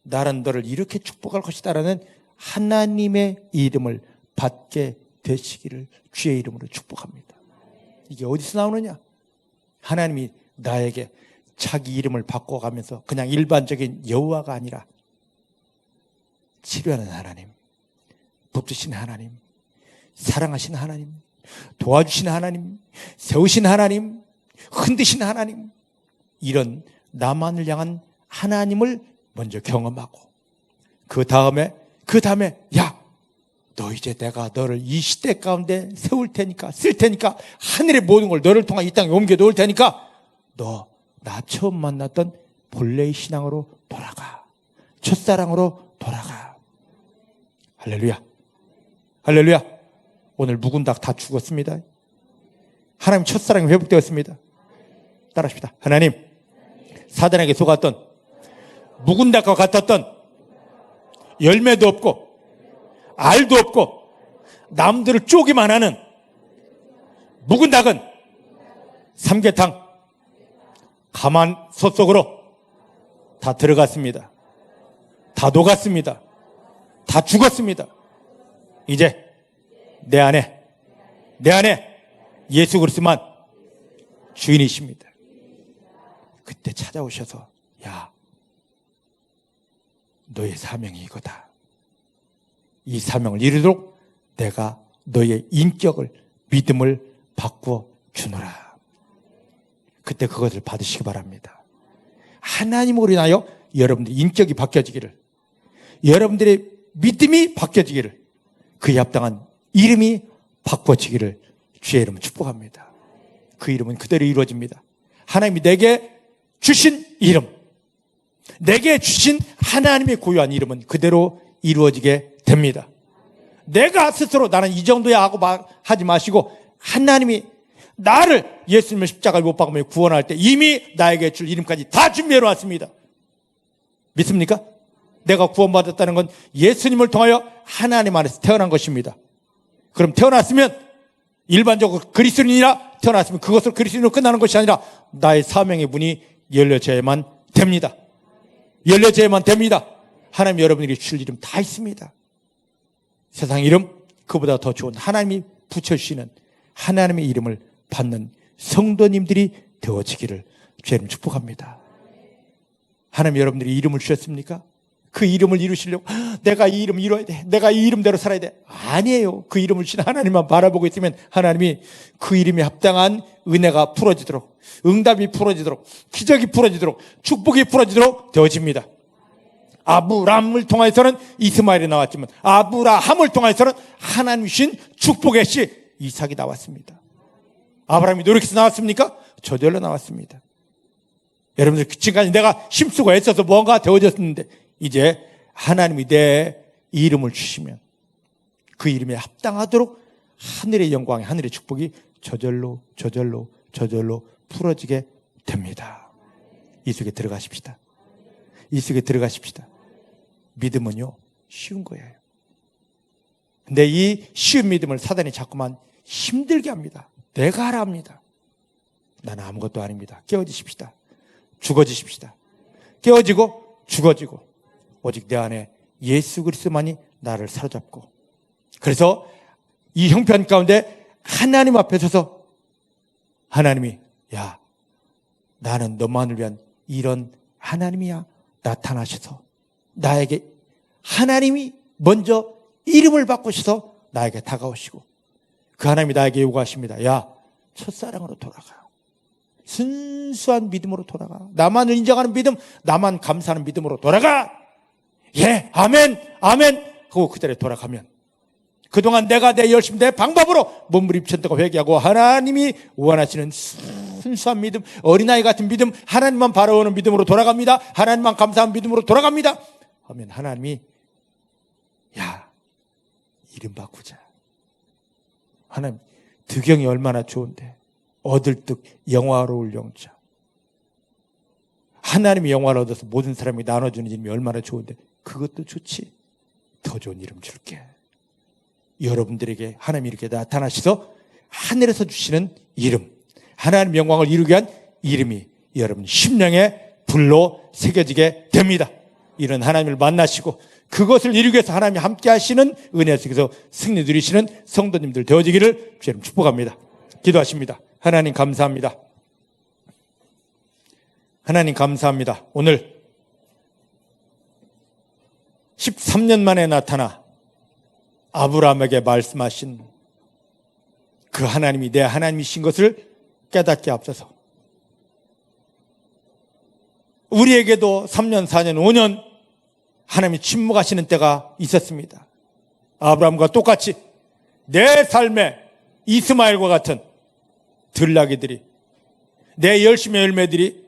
나는 너를 이렇게 축복할 것이다라는 하나님의 이름을 받게 되시기를 주의 이름으로 축복합니다. 이게 어디서 나오느냐? 하나님이 나에게 자기 이름을 바꿔가면서 그냥 일반적인 여호와가 아니라 치료하는 하나님, 붙드신 하나님, 사랑하신 하나님, 도와주신 하나님, 세우신 하나님, 흔드신 하나님, 이런 나만을 향한 하나님을 먼저 경험하고 그 다음에 야, 너 이제 내가 너를 이 시대 가운데 세울 테니까 쓸 테니까 하늘의 모든 걸 너를 통해 이 땅에 옮겨 놓을 테니까 너 나 처음 만났던 본래의 신앙으로 돌아가. 첫사랑으로 돌아가. 할렐루야. 할렐루야. 오늘 묵은 닭 다 죽었습니다. 하나님 첫사랑이 회복되었습니다. 따라합시다. 하나님, 사단에게 속았던 묵은 닭과 같았던 열매도 없고 알도 없고 남들을 쪼기만 하는 묵은 닭은 삼계탕 가마솥 속으로 다 들어갔습니다. 다 녹았습니다. 다 죽었습니다. 이제 내 안에 예수 그리스도만 주인이십니다. 그때 찾아오셔서 야, 너의 사명이 이거다. 이 사명을 이루도록 내가 너의 인격을 믿음을 바꾸어 주노라. 그때 그것을 받으시기 바랍니다. 하나님으로 인하여 여러분들의 인격이 바뀌어지기를, 여러분들의 믿음이 바뀌어지기를, 그에 합당한 이름이 바꿔지기를 주의 이름으로 축복합니다. 그 이름은 그대로 이루어집니다. 하나님이 내게 주신 이름, 내게 주신 하나님의 고유한 이름은 그대로 이루어지게 됩니다. 내가 스스로 나는 이 정도야 하고 하지 마시고 하나님이 나를 예수님의 십자가를 못 박으며 구원할 때 이미 나에게 줄 이름까지 다 준비해 놓았습니다. 믿습니까? 내가 구원받았다는 건 예수님을 통하여 하나님 안에서 태어난 것입니다. 그럼 태어났으면 일반적으로 그리스도인이라 태어났으면 그것을 그리스도인으로 끝나는 것이 아니라 나의 사명의 문이 열려져야만 됩니다. 열려져야만 됩니다. 하나님 여러분에게 줄 이름 다 있습니다. 세상 이름 그보다 더 좋은 하나님이 붙여주시는 하나님의 이름을 받는 성도님들이 되어지기를 주의 이름 축복합니다. 하나님 여러분들이 이름을 주셨습니까? 그 이름을 이루시려고 내가 이 이름 이뤄야 돼, 내가 이 이름대로 살아야 돼. 아니에요. 그 이름을 주신 하나님만 바라보고 있으면 하나님이 그 이름에 합당한 은혜가 풀어지도록, 응답이 풀어지도록, 기적이 풀어지도록, 축복이 풀어지도록 되어집니다. 아브람을 통해서는 이스마엘이 나왔지만 아브라함을 통해서는 하나님 주신 축복의 씨 이삭이 나왔습니다. 아브라함이 노력해서 나왔습니까? 저절로 나왔습니다. 여러분들 지금까지 내가 힘쓰고 애써서 뭔가 되어졌는데 이제 하나님이 내 이름을 주시면 그 이름에 합당하도록 하늘의 영광이, 하늘의 축복이 저절로 풀어지게 됩니다. 이 속에 들어가십시다. 이 속에 들어가십시다. 믿음은요 쉬운 거예요. 근데 이 쉬운 믿음을 사단이 자꾸만 힘들게 합니다. 내가 하라 합니다. 나는 아무것도 아닙니다. 깨어지십시다. 죽어지십시다. 깨어지고 죽어지고 오직 내 안에 예수 그리스도만이 나를 사로잡고, 그래서 이 형편 가운데 하나님 앞에 서서 하나님이 야, 나는 너만을 위한 이런 하나님이야. 나타나셔서 나에게 하나님이 먼저 이름을 바꾸셔서 나에게 다가오시고 그 하나님이 나에게 요구하십니다. 야, 첫사랑으로 돌아가. 순수한 믿음으로 돌아가. 나만을 인정하는 믿음, 나만 감사하는 믿음으로 돌아가. 예, 아멘, 아멘 하고 그대로 돌아가면 그동안 내가 내 열심, 내 방법으로 몸부림쳤다고 회개하고 하나님이 원하시는 순수한 믿음, 어린아이 같은 믿음, 하나님만 바라보는 믿음으로 돌아갑니다. 하나님만 감사한 믿음으로 돌아갑니다. 하면 하나님이 야, 이름 바꾸자. 하나님, 득영이 얼마나 좋은데 얻을 득 영화로울 영자. 하나님이 영화를 얻어서 모든 사람이 나눠주는 이름이 얼마나 좋은데 그것도 좋지. 더 좋은 이름 줄게. 여러분들에게 하나님이 이렇게 나타나셔서 하늘에서 주시는 이름, 하나님 영광을 이루기 위한 이름이 여러분 심령에 불로 새겨지게 됩니다. 이런 하나님을 만나시고 그것을 이루기 위해서 하나님이 함께 하시는 은혜 속에서 승리 누리시는 성도님들 되어지기를 주님 축복합니다. 기도하십니다. 하나님 감사합니다. 하나님 감사합니다. 오늘 13년 만에 나타나 아브라함에게 말씀하신 그 하나님이 내 하나님이신 것을 깨닫게 앞서서 우리에게도 3년, 4년, 5년 하나님이 침묵하시는 때가 있었습니다. 아브라함과 똑같이 내 삶에 이스마엘과 같은 들나귀들이, 내 열심의 열매들이,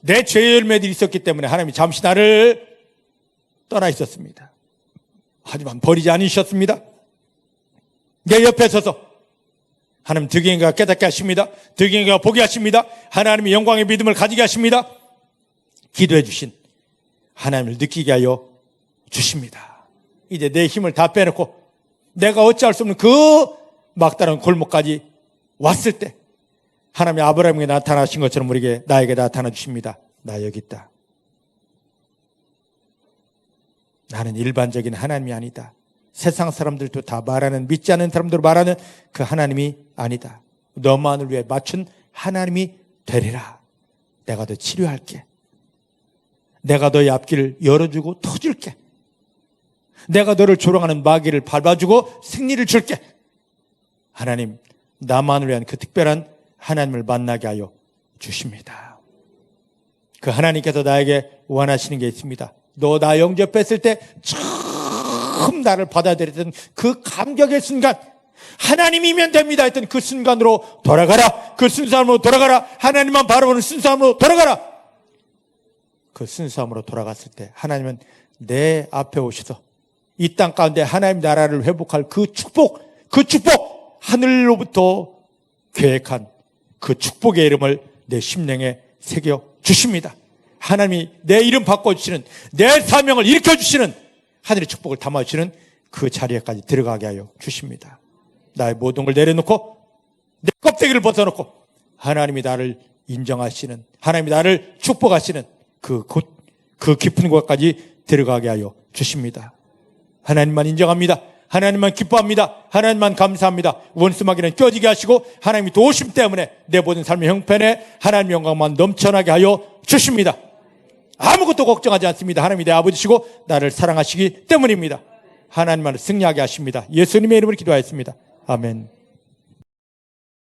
내 죄의 열매들이 있었기 때문에 하나님이 잠시 나를 떠나 있었습니다. 하지만 버리지 않으셨습니다. 내 옆에 서서 하나님 득영이가 깨닫게 하십니다. 득영이가 보게 하십니다. 하나님이 영광의 믿음을 가지게 하십니다. 기도해 주신 하나님을 느끼게 하여 주십니다. 이제 내 힘을 다 빼놓고 내가 어찌할 수 없는 그 막다른 골목까지 왔을 때 하나님이 아브라함에게 나타나신 것처럼 우리에게 나에게 나타나 주십니다. 나 여기 있다. 나는 일반적인 하나님이 아니다. 세상 사람들도 다 말하는, 믿지 않는 사람들도 말하는 그 하나님이 아니다. 너만을 위해 맞춘 하나님이 되리라. 내가 너 치료할게. 내가 너의 앞길을 열어주고 터줄게. 내가 너를 조롱하는 마귀를 밟아주고 승리를 줄게. 하나님, 나만을 위한 그 특별한 하나님을 만나게 하여 주십니다. 그 하나님께서 나에게 원하시는 게 있습니다. 너 나 영접했을 때 처음 나를 받아들였던 그 감격의 순간, 하나님이면 됩니다 했던 그 순간으로 돌아가라. 그 순수함으로 돌아가라. 하나님만 바라보는 순수함으로 돌아가라. 그 순수함으로 돌아갔을 때 하나님은 내 앞에 오셔서 이 땅 가운데 하나님 나라를 회복할 그 축복, 하늘로부터 계획한 그 축복의 이름을 내 심령에 새겨 주십니다. 하나님이 내 이름 바꿔주시는, 내 사명을 일으켜주시는, 하늘의 축복을 담아주시는 그 자리에까지 들어가게 하여 주십니다. 나의 모든 걸 내려놓고 내 껍데기를 벗어놓고 하나님이 나를 인정하시는, 하나님이 나를 축복하시는 그 깊은 곳까지 들어가게 하여 주십니다. 하나님만 인정합니다. 하나님만 기뻐합니다. 하나님만 감사합니다. 원수마귀는 껴지게 하시고 하나님이 도우심 때문에 내 모든 삶의 형편에 하나님 영광만 넘쳐나게 하여 주십니다. 아무것도 걱정하지 않습니다. 하나님이 내 아버지시고 나를 사랑하시기 때문입니다. 하나님만을 승리하게 하십니다. 예수님의 이름으로 기도하였습니다. 아멘.